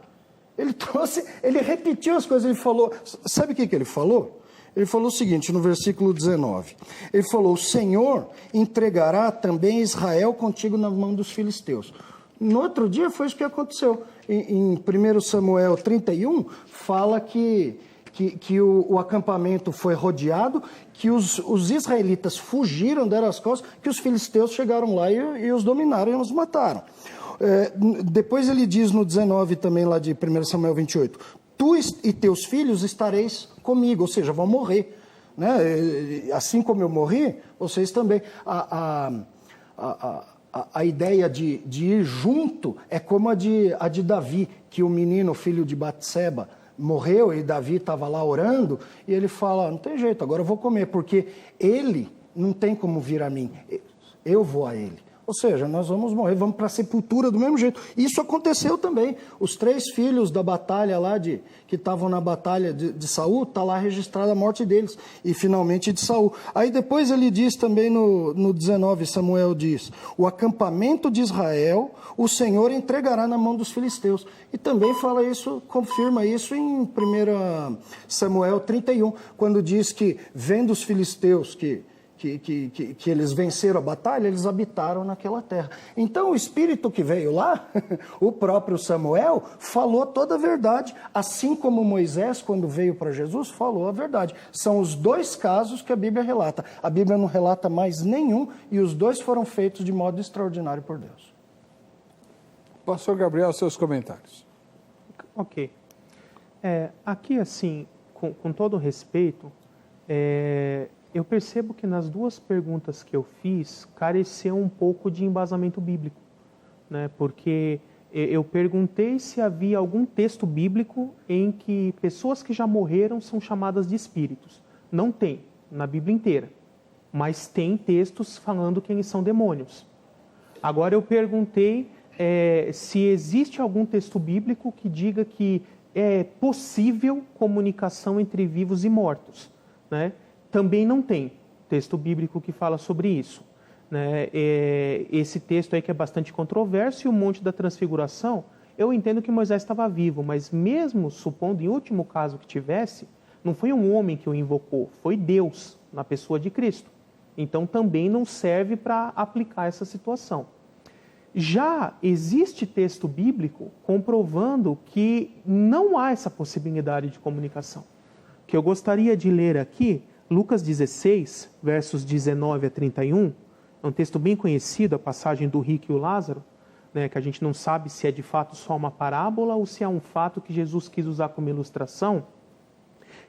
Ele repetiu as coisas, ele falou, sabe o que ele falou? Ele falou o seguinte, no versículo 19, ele falou, o Senhor entregará também Israel contigo na mão dos filisteus. No outro dia foi isso que aconteceu. Em 1 Samuel 31, fala que o acampamento foi rodeado, que os israelitas fugiram, deram as costas, que os filisteus chegaram lá e os dominaram e os mataram. Depois ele diz no 19 também lá de 1 Samuel 28, tu e teus filhos estareis comigo, ou seja, vão morrer, né? Assim como eu morri, vocês também. A ideia de ir junto é como a de Davi, que o menino, filho de Batseba, morreu e Davi estava lá orando, e ele fala, não tem jeito, agora eu vou comer, porque ele não tem como vir a mim, eu vou a ele. Ou seja, nós vamos morrer, vamos para a sepultura do mesmo jeito. Isso aconteceu também. Os 3 filhos da batalha lá, que estavam na batalha de Saul, está lá registrada a morte deles. E finalmente de Saul. Aí depois ele diz também no 19, Samuel diz, o acampamento de Israel, o Senhor entregará na mão dos filisteus. E também fala isso, confirma isso em 1 Samuel 31, quando diz que vendo os filisteus que eles venceram a batalha, eles habitaram naquela terra. Então o espírito que veio lá, o próprio Samuel, falou toda a verdade, assim como Moisés, quando veio para Jesus, falou a verdade. São os 2 casos que a Bíblia relata. A Bíblia não relata mais nenhum, e os 2 foram feitos de modo extraordinário por Deus. Pastor Gabriel, seus comentários. Ok. Aqui, assim, com todo respeito, eu percebo que nas 2 perguntas que eu fiz, careceu um pouco de embasamento bíblico, né? Porque eu perguntei se havia algum texto bíblico em que pessoas que já morreram são chamadas de espíritos. Não tem, na Bíblia inteira, mas tem textos falando que eles são demônios. Agora eu perguntei se existe algum texto bíblico que diga que é possível comunicação entre vivos e mortos, né? Também não tem texto bíblico que fala sobre isso, né? Esse texto aí que é bastante controverso, e o Monte da Transfiguração, eu entendo que Moisés estava vivo, mas mesmo supondo, em último caso que tivesse, não foi um homem que o invocou, foi Deus, na pessoa de Cristo. Então também não serve para aplicar essa situação. Já existe texto bíblico comprovando que não há essa possibilidade de comunicação. O que eu gostaria de ler aqui, Lucas 16, versos 19 a 31, é um texto bem conhecido, a passagem do rico e o Lázaro, né, que a gente não sabe se é de fato só uma parábola ou se é um fato que Jesus quis usar como ilustração.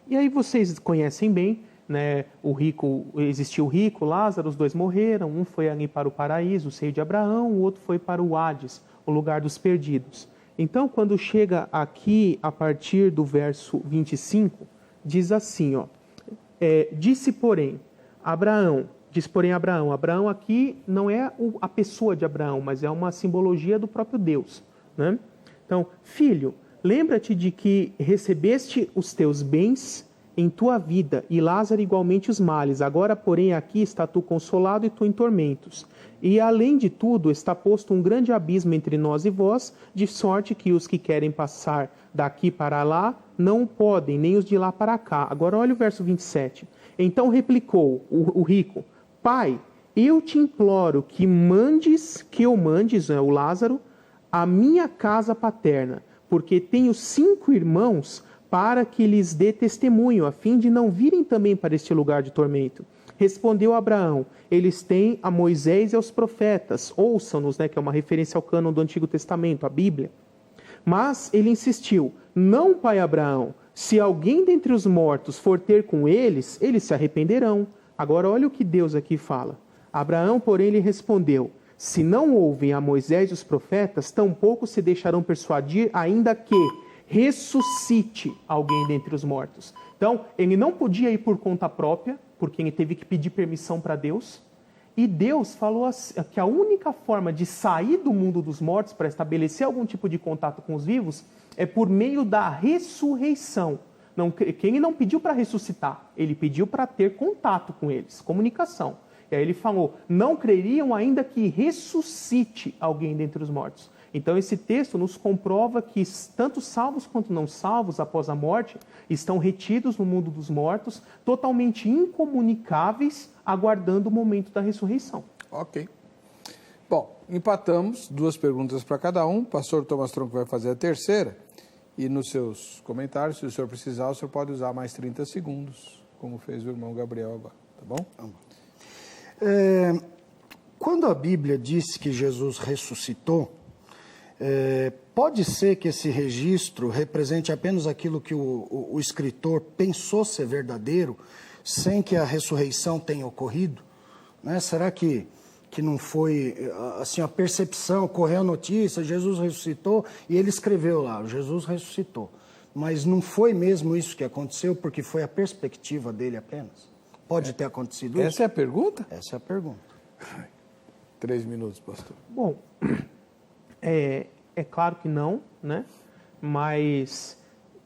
E aí vocês conhecem bem, né, existiu o rico, Lázaro, os 2 morreram, um foi ali para o paraíso, o seio de Abraão, o outro foi para o Hades, o lugar dos perdidos. Então, quando chega aqui, a partir do verso 25, diz assim, ó, disse, porém, Abraão, Abraão aqui não é a pessoa de Abraão, mas é uma simbologia do próprio Deus, né? Então, filho, lembra-te de que recebeste os teus bens em tua vida, e Lázaro igualmente os males. Agora, porém, aqui está tu consolado e tu em tormentos. E, além de tudo, está posto um grande abismo entre nós e vós, de sorte que os que querem passar daqui para lá não podem, nem os de lá para cá. Agora, olha o verso 27. Então replicou o rico, Pai, eu te imploro que eu mandes, o Lázaro, a minha casa paterna, porque tenho 5 irmãos, para que lhes dê testemunho, a fim de não virem também para este lugar de tormento. Respondeu Abraão: eles têm a Moisés e aos profetas, ouçam-nos, né, que é uma referência ao cânon do Antigo Testamento, a Bíblia. Mas ele insistiu: não, pai Abraão, se alguém dentre os mortos for ter com eles, eles se arrependerão. Agora olha o que Deus aqui fala. Abraão, porém, lhe respondeu: se não ouvem a Moisés e os profetas, tampouco se deixarão persuadir, ainda que ressuscite alguém dentre os mortos. Então, ele não podia ir por conta própria, porque ele teve que pedir permissão para Deus. E Deus falou que a única forma de sair do mundo dos mortos para estabelecer algum tipo de contato com os vivos é por meio da ressurreição. Ele não pediu para ressuscitar, ele pediu para ter contato com eles, comunicação. E aí ele falou: não creriam ainda que ressuscite alguém dentre os mortos. Então esse texto nos comprova que tanto salvos quanto não salvos após a morte estão retidos no mundo dos mortos, totalmente incomunicáveis, aguardando o momento da ressurreição. Ok. Bom, empatamos, 2 perguntas para cada um. O pastor Thomas Tronco vai fazer a terceira. E nos seus comentários, se o senhor precisar, o senhor pode usar mais 30 segundos, como fez o irmão Gabriel agora, tá bom? Quando a Bíblia diz que Jesus ressuscitou, pode ser que esse registro represente apenas aquilo que o escritor pensou ser verdadeiro, sem que a ressurreição tenha ocorrido? Né? Será que não foi assim a percepção, correu a notícia, Jesus ressuscitou, e ele escreveu lá, Jesus ressuscitou. Mas não foi mesmo isso que aconteceu, porque foi a perspectiva dele apenas? Pode ter acontecido isso? Essa é a pergunta? Essa é a pergunta. 3 minutos, pastor. Bom, é claro que não, né? Mas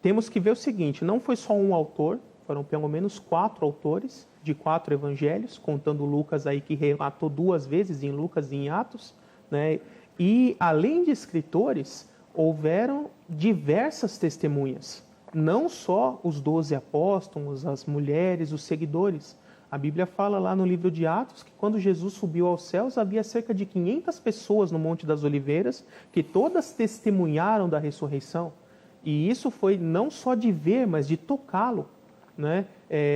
temos que ver o seguinte: não foi só um autor, foram pelo menos 4 autores de 4 evangelhos, contando Lucas aí, que relatou 2 vezes, em Lucas e em Atos, né? E além de escritores, houveram diversas testemunhas, não só os 12 apóstolos, as mulheres, os seguidores. A Bíblia fala lá no livro de Atos que quando Jesus subiu aos céus, havia cerca de 500 pessoas no Monte das Oliveiras, que todas testemunharam da ressurreição. E isso foi não só de ver, mas de tocá-lo, né?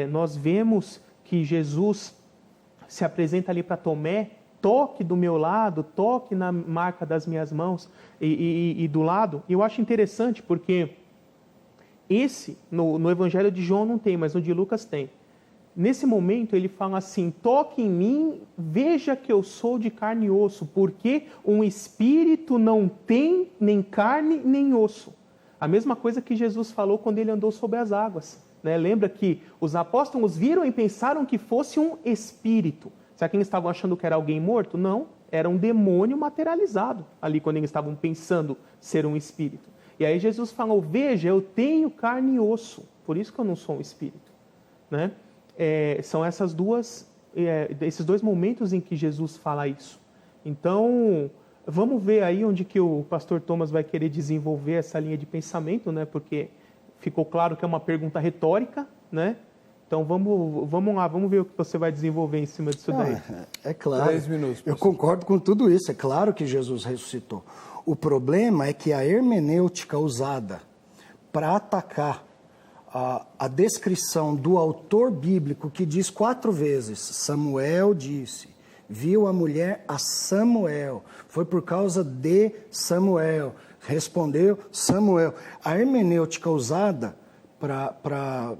Nós vemos que Jesus se apresenta ali para Tomé: toque do meu lado, toque na marca das minhas mãos e do lado. E eu acho interessante porque no Evangelho de João não tem, mas no de Lucas tem. Nesse momento ele fala assim: toque em mim, veja que eu sou de carne e osso, porque um espírito não tem nem carne nem osso. A mesma coisa que Jesus falou quando ele andou sobre as águas, né? Lembra que os apóstolos viram e pensaram que fosse um espírito. Será que eles estavam achando que era alguém morto? Não, era um demônio materializado ali quando eles estavam pensando ser um espírito. E aí Jesus falou: veja, eu tenho carne e osso, por isso que eu não sou um espírito, né? São esses 2 momentos em que Jesus fala isso. Então, vamos ver aí onde que o pastor Thomas vai querer desenvolver essa linha de pensamento, né? Porque ficou claro que é uma pergunta retórica, né? Então, vamos lá, vamos ver o que você vai desenvolver em cima disso daí. É claro, 3 minutos, eu concordo com tudo isso, é claro que Jesus ressuscitou. O problema é que a hermenêutica usada para atacar a descrição do autor bíblico, que diz 4 vezes, Samuel disse, viu a mulher a Samuel, foi por causa de Samuel, respondeu Samuel. A hermenêutica usada para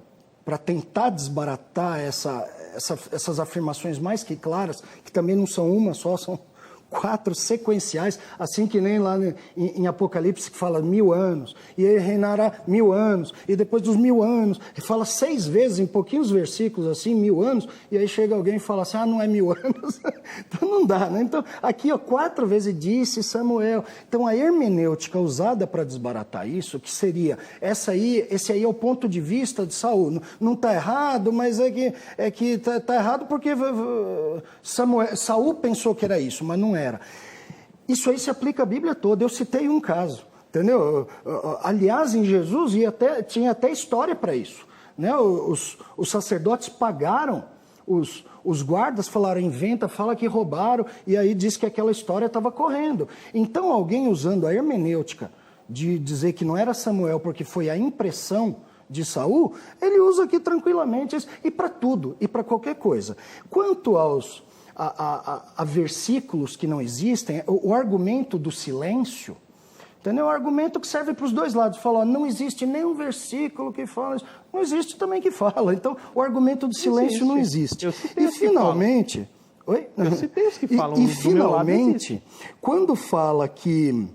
tentar desbaratar essas afirmações mais que claras, que também não são uma só, são 4 sequenciais, assim que nem lá em Apocalipse que fala 1000 anos, e ele reinará 1000 anos, e depois dos 1000 anos, ele fala 6 vezes em pouquinhos versículos assim, 1000 anos, e aí chega alguém e fala assim, não é 1000 anos, então não dá, né? Então aqui 4 vezes disse Samuel. Então a hermenêutica usada para desbaratar isso, que seria, esse aí é o ponto de vista de Saul, não está errado, mas é que tá errado porque Saul pensou que era isso, mas não era. Isso aí se aplica à Bíblia toda. Eu citei um caso, entendeu? Aliás, em Jesus tinha até história para isso, né? Os sacerdotes pagaram os guardas, falaram, fala que roubaram, e aí diz que aquela história estava correndo. Então alguém usando a hermenêutica de dizer que não era Samuel porque foi a impressão de Saul, ele usa aqui tranquilamente isso, e para tudo, e para qualquer coisa. Quanto a versículos que não existem, o argumento do silêncio, entendeu? É um argumento que serve para os dois lados. Fala, ó, não existe nenhum versículo que fala isso. Não existe também que fala. Então, o argumento do silêncio não existe. E finalmente... Oi? Eu citei os que falam. E finalmente, quando fala que...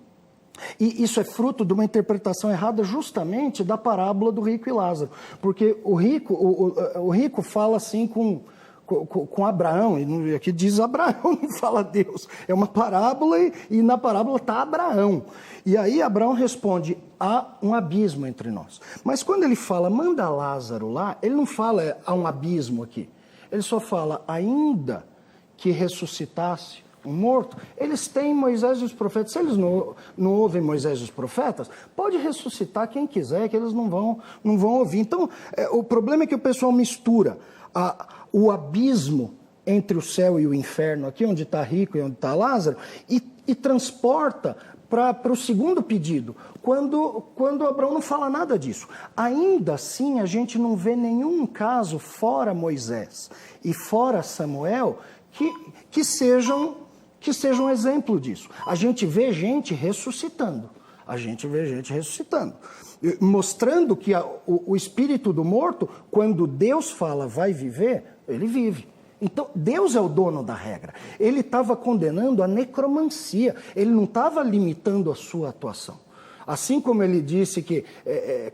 E isso é fruto de uma interpretação errada justamente da parábola do rico e Lázaro. Porque o rico fala assim com Abraão, e aqui diz Abraão, não fala Deus. É uma parábola e na parábola está Abraão. E aí Abraão responde, há um abismo entre nós. Mas quando ele fala, manda Lázaro lá, ele não fala, há um abismo aqui. Ele só fala, ainda que ressuscitasse um morto, eles têm Moisés e os profetas. Se eles não ouvem Moisés e os profetas, pode ressuscitar quem quiser, que eles não vão ouvir. Então, o problema é que o pessoal mistura o abismo entre o céu e o inferno, aqui onde está rico e onde está Lázaro, e transporta para o segundo pedido, quando Abraão não fala nada disso. Ainda assim, a gente não vê nenhum caso fora Moisés e fora Samuel que sejam exemplo disso. A gente vê gente ressuscitando. Mostrando que o espírito do morto, quando Deus fala vai viver, ele vive. Então, Deus é o dono da regra. Ele estava condenando a necromancia. Ele não estava limitando a sua atuação. Assim como ele disse que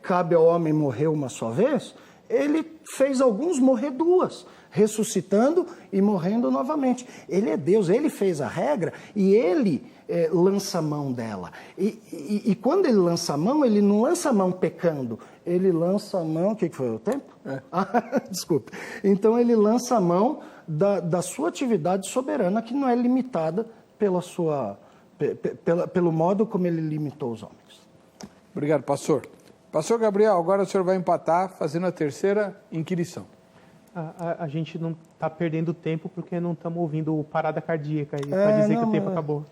cabe ao homem morrer uma só vez, ele fez alguns morrer duas, ressuscitando e morrendo novamente. Ele é Deus, ele fez a regra e ele lança a mão dela. E quando ele lança a mão, ele não lança a mão pecando, ele lança a mão... O que foi, o tempo? Desculpe. Então ele lança a mão da sua atividade soberana, que não é limitada pelo modo como ele limitou os homens. Obrigado, pastor. Pastor Gabriel, agora o senhor vai empatar fazendo a terceira inquirição. A gente não está perdendo tempo porque não estamos ouvindo parada cardíaca aí para dizer que o tempo acabou.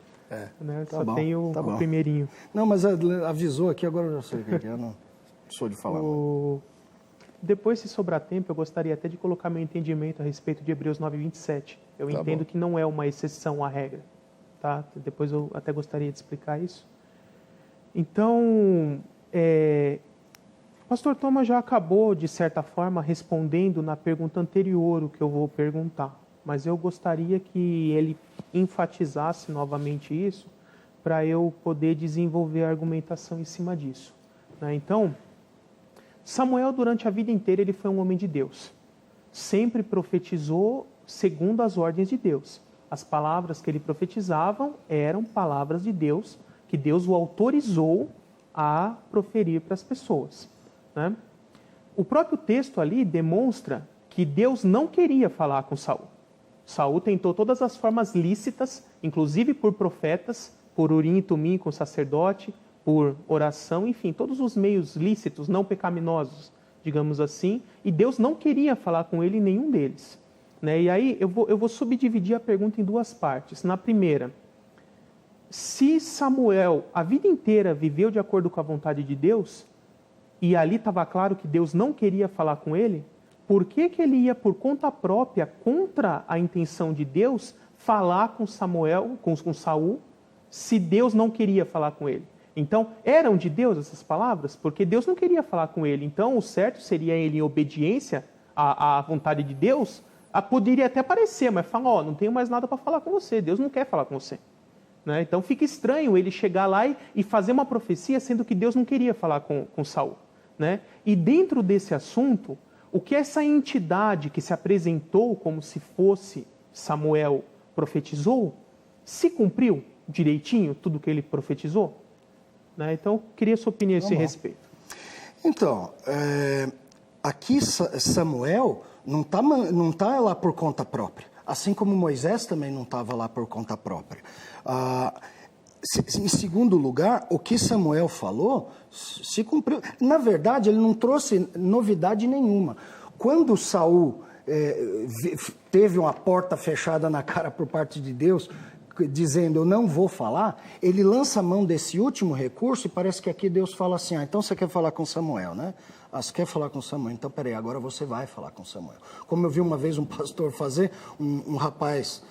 Né? Tá só bom, tem o primeirinho. Não, mas avisou aqui, agora eu já sei o que é. Eu não sou de falar. Depois, se sobrar tempo, eu gostaria até de colocar meu entendimento a respeito de Hebreus 9:27. Eu entendo que não é uma exceção à regra. Tá? Depois eu até gostaria de explicar isso. Então, o pastor Thomas já acabou, de certa forma, respondendo na pergunta anterior o que eu vou perguntar. Mas eu gostaria que ele enfatizasse novamente isso para eu poder desenvolver a argumentação em cima disso. Né? Então, Samuel, durante a vida inteira, ele foi um homem de Deus. Sempre profetizou segundo as ordens de Deus. As palavras que ele profetizava eram palavras de Deus, que Deus o autorizou a proferir para as pessoas. Né? O próprio texto ali demonstra que Deus não queria falar com Saul. Saul tentou todas as formas lícitas, inclusive por profetas, por Urim e Tumim com o sacerdote, por oração, enfim, todos os meios lícitos, não pecaminosos, digamos assim, e Deus não queria falar com ele em nenhum deles. Né? E aí eu vou subdividir a pergunta em duas partes. Na primeira, se Samuel a vida inteira viveu de acordo com a vontade de Deus, e ali estava claro que Deus não queria falar com ele, por que ele ia por conta própria, contra a intenção de Deus, falar com Saul, se Deus não queria falar com ele? Então, eram de Deus essas palavras? Porque Deus não queria falar com ele. Então, o certo seria ele, em obediência à vontade de Deus, poderia até parecer, mas fala, não tenho mais nada para falar com você, Deus não quer falar com você. Né? Então, fica estranho ele chegar lá e fazer uma profecia, sendo que Deus não queria falar com Saul. Né? E dentro desse assunto, o que essa entidade que se apresentou como se fosse Samuel profetizou, se cumpriu direitinho tudo que ele profetizou? Né? Então, eu queria a sua opinião a esse respeito. Então, aqui Samuel não tá lá por conta própria, assim como Moisés também não estava lá por conta própria. Em segundo lugar, o que Samuel falou se cumpriu. Na verdade, ele não trouxe novidade nenhuma. Quando Saul teve uma porta fechada na cara por parte de Deus, dizendo, eu não vou falar, ele lança a mão desse último recurso e parece que aqui Deus fala assim, então você quer falar com Samuel, né? Ah, você quer falar com Samuel? Então, peraí, agora você vai falar com Samuel. Como eu vi uma vez um pastor fazer, um rapaz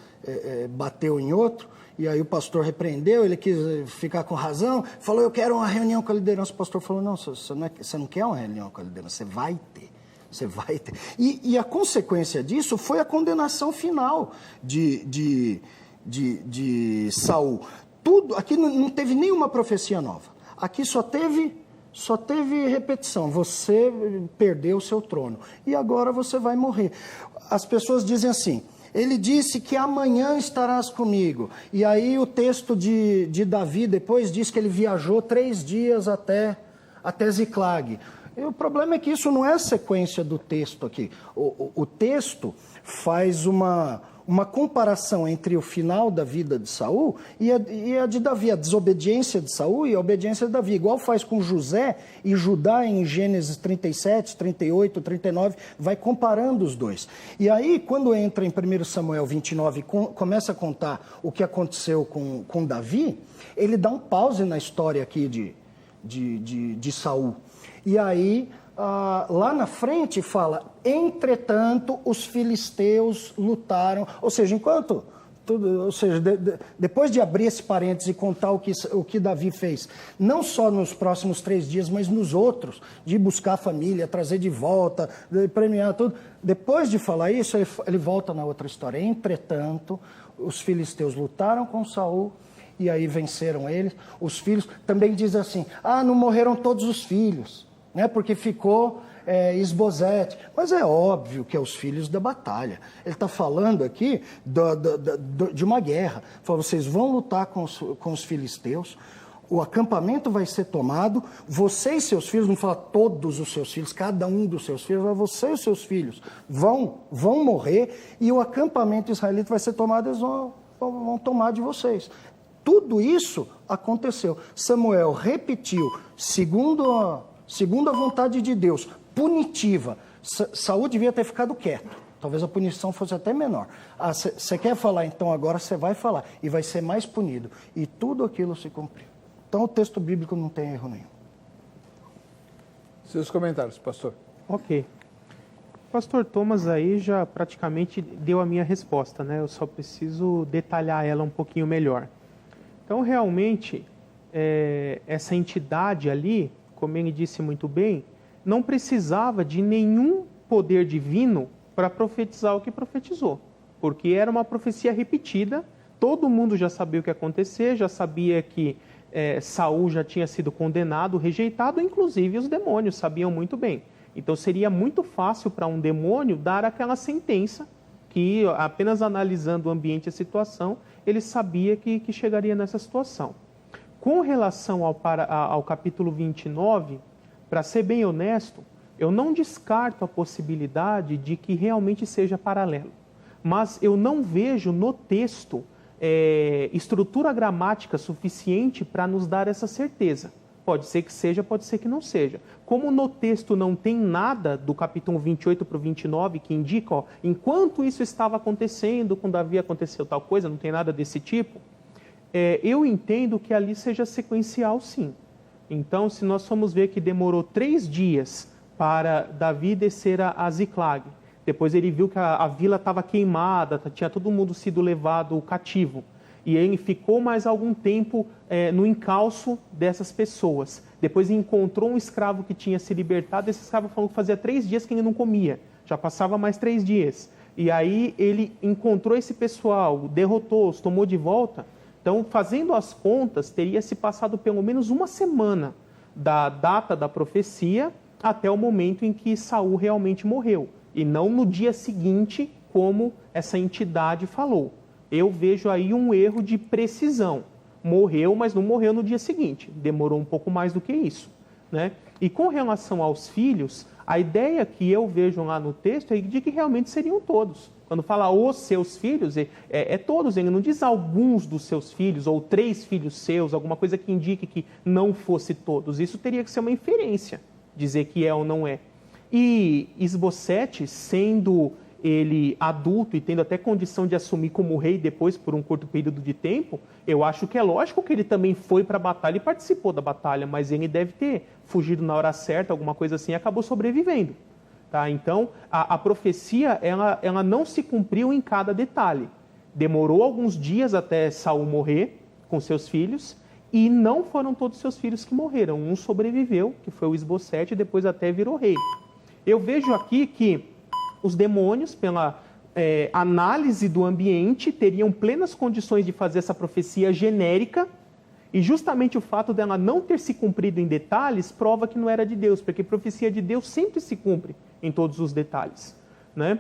bateu em outro, e aí o pastor repreendeu, ele quis ficar com razão, falou, eu quero uma reunião com a liderança. O pastor falou, não, você não quer uma reunião com a liderança, você vai ter. Você vai ter. E a consequência disso foi a condenação final de Saul. Tudo, aqui não teve nenhuma profecia nova. Aqui só teve repetição. Você perdeu o seu trono. E agora você vai morrer. As pessoas dizem assim, ele disse que amanhã estarás comigo. E aí o texto de Davi depois diz que ele viajou 3 dias até Ziclag. E o problema é que isso não é a sequência do texto aqui. O texto faz uma comparação entre o final da vida de Saul e a de Davi, a desobediência de Saul e a obediência de Davi. Igual faz com José e Judá em Gênesis 37, 38, 39, vai comparando os dois. E aí, quando entra em 1 Samuel 29 e começa a contar o que aconteceu com Davi, ele dá um pause na história aqui de Saul. E aí, lá na frente fala, entretanto, os filisteus lutaram, ou seja, depois de abrir esse parênteses e contar o que Davi fez, não só nos próximos 3 dias, mas nos outros, de buscar a família, trazer de volta, de premiar tudo, depois de falar isso, ele volta na outra história, entretanto, os filisteus lutaram com Saul, e aí venceram eles, os filhos, também diz assim, não morreram todos os filhos, né, porque ficou Isbosete, mas é óbvio que é os filhos da batalha. Ele está falando aqui de uma guerra. Fala, vocês vão lutar com os filisteus, o acampamento vai ser tomado, você e seus filhos, não fala todos os seus filhos, cada um dos seus filhos, mas você e os seus filhos vão morrer, e o acampamento israelita vai ser tomado, eles vão tomar de vocês. Tudo isso aconteceu. Samuel repetiu, segundo a vontade de Deus, punitiva. Saul devia ter ficado quieto. Talvez a punição fosse até menor. Você quer falar, então agora você vai falar. E vai ser mais punido. E tudo aquilo se cumpriu. Então o texto bíblico não tem erro nenhum. Seus comentários, pastor. Ok. O pastor Thomas aí já praticamente deu a minha resposta, né? Eu só preciso detalhar ela um pouquinho melhor. Então, realmente, essa entidade ali, como ele disse muito bem, não precisava de nenhum poder divino para profetizar o que profetizou. Porque era uma profecia repetida, todo mundo já sabia o que ia acontecer, já sabia que Saul já tinha sido condenado, rejeitado, inclusive os demônios sabiam muito bem. Então seria muito fácil para um demônio dar aquela sentença que, apenas analisando o ambiente e a situação, ele sabia que chegaria nessa situação. Com relação ao capítulo 29, para ser bem honesto, eu não descarto a possibilidade de que realmente seja paralelo. Mas eu não vejo no texto estrutura gramática suficiente para nos dar essa certeza. Pode ser que seja, pode ser que não seja. Como no texto não tem nada do capítulo 28 para o 29 que indica, enquanto isso estava acontecendo, com Davi aconteceu tal coisa, não tem nada desse tipo, eu entendo que ali seja sequencial, sim. Então, se nós formos ver que demorou 3 dias para Davi descer a Ziclag, depois ele viu que a vila estava queimada, tinha todo mundo sido levado cativo, e ele ficou mais algum tempo no encalço dessas pessoas. Depois ele encontrou um escravo que tinha se libertado, esse escravo falou que fazia 3 dias que ele não comia, já passava mais 3 dias. E aí ele encontrou esse pessoal, derrotou-os, tomou de volta. Então, fazendo as contas, teria se passado pelo menos 1 semana da data da profecia até o momento em que Saul realmente morreu. E não no dia seguinte, como essa entidade falou. Eu vejo aí um erro de precisão. Morreu, mas não morreu no dia seguinte. Demorou um pouco mais do que isso, né? E com relação aos filhos, a ideia que eu vejo lá no texto é de que realmente seriam todos. Quando fala os seus filhos, é todos. Ele não diz alguns dos seus filhos, ou 3 filhos seus, alguma coisa que indique que não fosse todos. Isso teria que ser uma inferência, dizer que é ou não é. E Isbosete, sendo ele adulto e tendo até condição de assumir como rei depois por um curto período de tempo, eu acho que é lógico que ele também foi para a batalha e participou da batalha, mas ele deve ter fugido na hora certa, alguma coisa assim, e acabou sobrevivendo. Tá? Então, a profecia ela não se cumpriu em cada detalhe. Demorou alguns dias até Saul morrer com seus filhos, e não foram todos seus filhos que morreram. Um sobreviveu, que foi o Esbocete, e depois até virou rei. Eu vejo aqui que os demônios, pela análise do ambiente, teriam plenas condições de fazer essa profecia genérica, e justamente o fato dela não ter se cumprido em detalhes prova que não era de Deus, porque a profecia de Deus sempre se cumpre em todos os detalhes, né?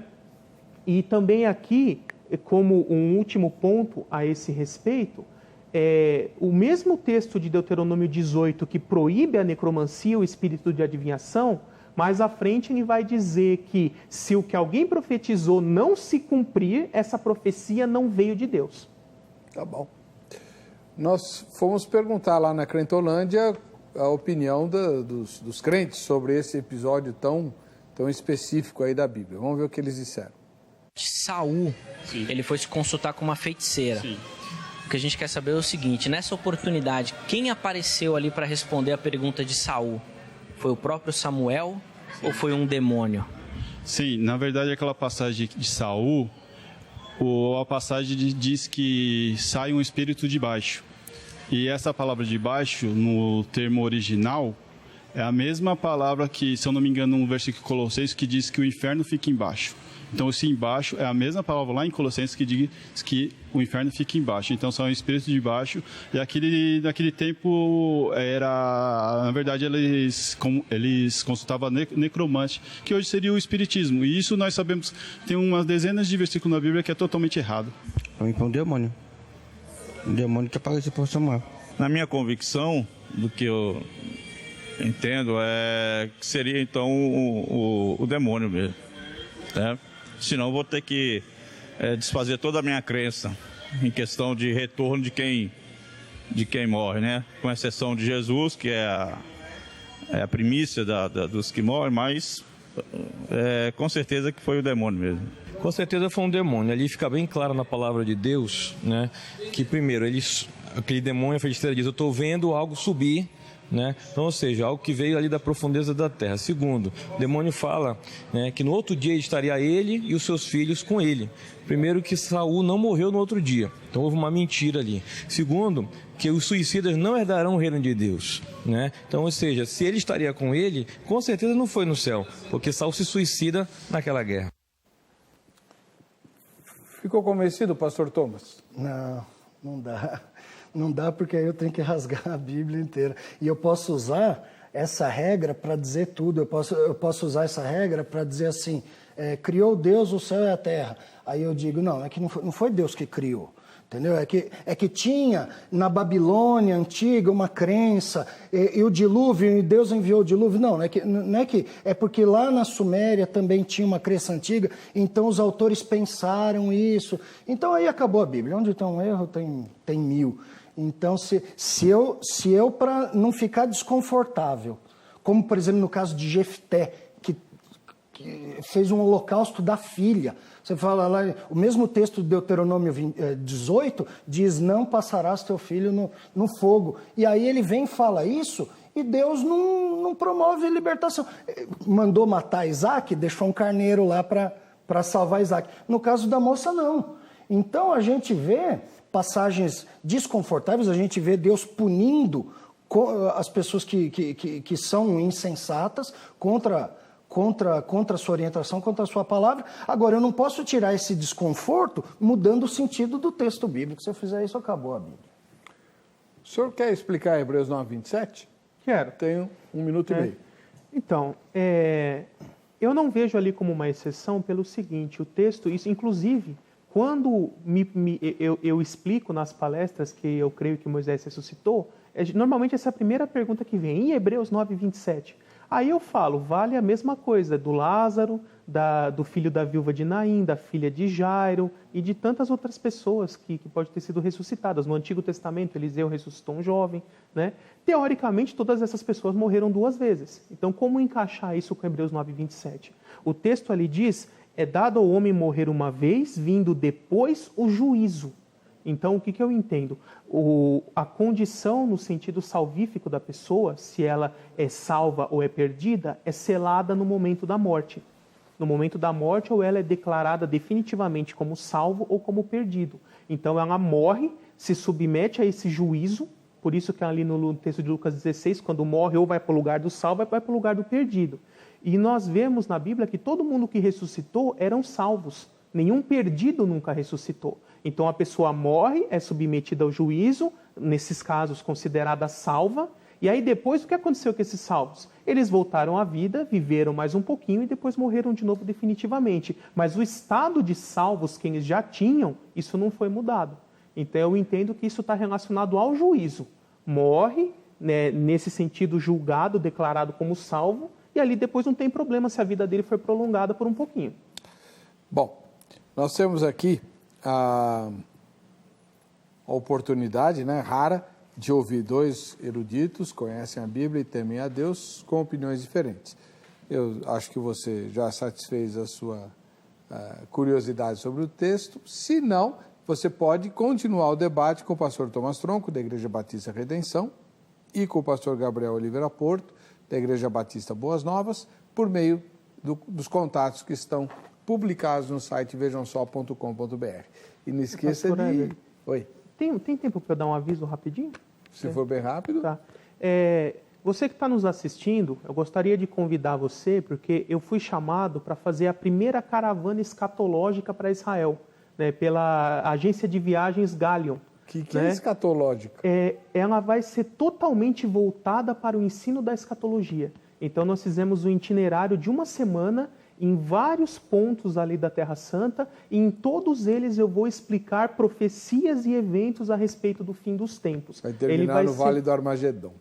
E também aqui, como um último ponto a esse respeito, o mesmo texto de Deuteronômio 18 que proíbe a necromancia, o espírito de adivinhação, mais à frente ele vai dizer que se o que alguém profetizou não se cumprir, essa profecia não veio de Deus. Tá bom. Nós fomos perguntar lá na Crentolândia a opinião dos crentes sobre esse episódio tão específico aí da Bíblia. Vamos ver o que eles disseram. Saul, ele foi se consultar com uma feiticeira. Sim. O que a gente quer saber é o seguinte: nessa oportunidade, quem apareceu ali para responder a pergunta de Saul? Foi o próprio Samuel ou foi um demônio? Sim, na verdade aquela passagem de Saul, a passagem diz que sai um espírito de baixo. E essa palavra de baixo, no termo original, é a mesma palavra que, se eu não me engano, no versículo de Colossenses, que diz que o inferno fica embaixo. Então, esse embaixo é a mesma palavra lá em Colossenses que diz que o inferno fica embaixo. Então, são espíritos de baixo. E naquele tempo, na verdade, eles consultavam necromante, que hoje seria o espiritismo. E isso nós sabemos, tem umas dezenas de versículos na Bíblia que é totalmente errado. É um demônio. Um demônio que apareceu para Samuel. Na minha convicção, do que eu entendo, que seria então o demônio mesmo. Né? Senão eu vou ter que desfazer toda a minha crença em questão de retorno de quem morre, né? Com exceção de Jesus, que é a primícia dos que morrem, mas com certeza que foi o demônio mesmo. Com certeza foi um demônio. Ali fica bem claro na palavra de Deus, né? Que primeiro, aquele demônio, a feiticeira diz, eu estou vendo algo subir, né? Então, ou seja, algo que veio ali da profundeza da terra. Segundo, o demônio fala, né, que no outro dia estaria ele e os seus filhos com ele. Primeiro, que Saul não morreu no outro dia. Então houve uma mentira ali. Segundo, que os suicidas não herdarão o reino de Deus, né? Então, ou seja, se ele estaria com ele, com certeza não foi no céu, porque Saul se suicida naquela guerra. Ficou convencido, pastor Thomas? Não dá. Não dá, porque aí eu tenho que rasgar a Bíblia inteira. E eu posso usar essa regra para dizer tudo. Eu posso usar essa regra para dizer assim, criou Deus o céu e a terra. Aí eu digo, não, é que não foi Deus que criou. Entendeu? É que tinha na Babilônia antiga uma crença, e o dilúvio, e Deus enviou o dilúvio. Não é porque lá na Suméria também tinha uma crença antiga, então os autores pensaram isso. Então aí acabou a Bíblia. Onde tem um erro, tem 1000. Então, se eu para não ficar desconfortável, como por exemplo no caso de Jefté, que fez um holocausto da filha. Você fala lá, o mesmo texto de Deuteronômio 18 diz, não passarás teu filho no fogo. E aí ele vem e fala isso, e Deus não promove libertação. Mandou matar Isaac, deixou um carneiro lá para salvar Isaac. No caso da moça, não. Então a gente vê passagens desconfortáveis, a gente vê Deus punindo as pessoas que são insensatas contra a sua orientação, contra a sua palavra. Agora, eu não posso tirar esse desconforto mudando o sentido do texto bíblico. Se eu fizer isso, acabou a Bíblia. O senhor quer explicar Hebreus 9:27? Quero. Tenho 1 minuto e meio. Então, eu não vejo ali como uma exceção pelo seguinte, o texto, isso inclusive, quando eu explico nas palestras que eu creio que Moisés ressuscitou, normalmente essa é a primeira pergunta que vem, em Hebreus 9:27. Aí eu falo, vale a mesma coisa do Lázaro, do filho da viúva de Naim, da filha de Jairo e de tantas outras pessoas que podem ter sido ressuscitadas. No Antigo Testamento, Eliseu ressuscitou um jovem, né? Teoricamente, todas essas pessoas morreram 2 vezes. Então, como encaixar isso com Hebreus 9:27? O texto ali diz, é dado ao homem morrer uma vez, vindo depois o juízo. Então, o que eu entendo? A condição no sentido salvífico da pessoa, se ela é salva ou é perdida, é selada no momento da morte. No momento da morte, ou ela é declarada definitivamente como salvo ou como perdido. Então, ela morre, se submete a esse juízo, por isso que ali no texto de Lucas 16, quando morre, ou vai para o lugar do salvo, ou vai para o lugar do perdido. E nós vemos na Bíblia que todo mundo que ressuscitou eram salvos. Nenhum perdido nunca ressuscitou. Então a pessoa morre, é submetida ao juízo, nesses casos considerada salva, e aí depois o que aconteceu com esses salvos? Eles voltaram à vida, viveram mais um pouquinho e depois morreram de novo definitivamente. Mas o estado de salvos que eles já tinham, isso não foi mudado. Então eu entendo que isso está relacionado ao juízo. Morre, né, nesse sentido julgado, declarado como salvo, e ali depois não tem problema se a vida dele foi prolongada por um pouquinho. Bom, nós temos aqui a oportunidade, né, rara, de ouvir dois eruditos, conhecem a Bíblia e temem a Deus, com opiniões diferentes. Eu acho que você já satisfez a sua curiosidade sobre o texto. Se não, você pode continuar o debate com o pastor Thomas Tronco, da Igreja Batista Redenção, e com o pastor Gabriel Oliveira Porto, da Igreja Batista Boas Novas, por meio dos contatos que estão publicados no site vejamsó.com.br. E não esqueça de... Oi. Tem tempo para eu dar um aviso rapidinho? Se for bem rápido. Tá. Você que está nos assistindo, eu gostaria de convidar você, porque eu fui chamado para fazer a primeira caravana escatológica para Israel, né, pela agência de viagens Galion. Que é escatológica? Ela vai ser totalmente voltada para o ensino da escatologia. Então nós fizemos um itinerário de uma semana em vários pontos ali da Terra Santa, e em todos eles eu vou explicar profecias e eventos a respeito do fim dos tempos. Vai terminar no Vale do Armagedon.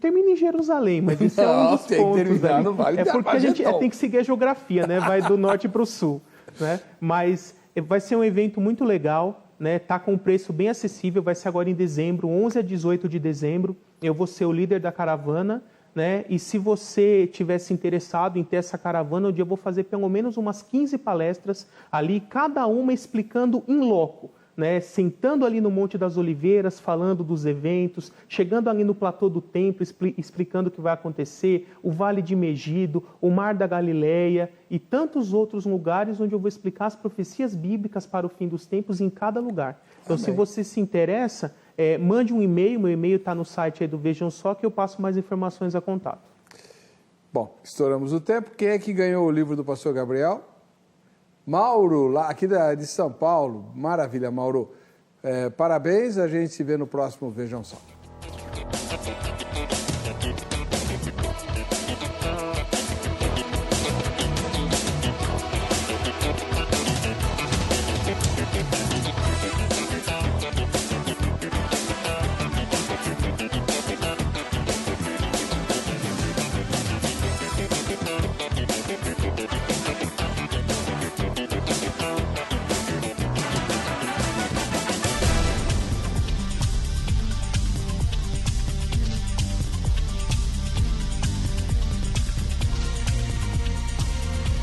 Termina em Jerusalém, mas isso é um dos pontos. No vale do porque a gente tem que seguir a geografia, né? Vai do norte para o sul. Né? Mas vai ser um evento muito legal, né? Tá com um preço bem acessível, vai ser agora em dezembro, 11 a 18 de dezembro. Eu vou ser o líder da caravana. Né? E se você tivesse interessado em ter essa caravana, eu vou fazer pelo menos umas 15 palestras ali, cada uma explicando in loco, né? Sentando ali no Monte das Oliveiras, falando dos eventos, chegando ali no platô do templo, explicando o que vai acontecer, o Vale de Megido, o Mar da Galileia e tantos outros lugares onde eu vou explicar as profecias bíblicas para o fim dos tempos em cada lugar. Então, se você se interessa, mande um e-mail, meu e-mail está no site aí do Vejam Só, que eu passo mais informações a contato. Bom, estouramos o tempo. Quem é que ganhou o livro do pastor Gabriel? Mauro, lá aqui de São Paulo. Maravilha, Mauro. Parabéns, a gente se vê no próximo Vejam Só.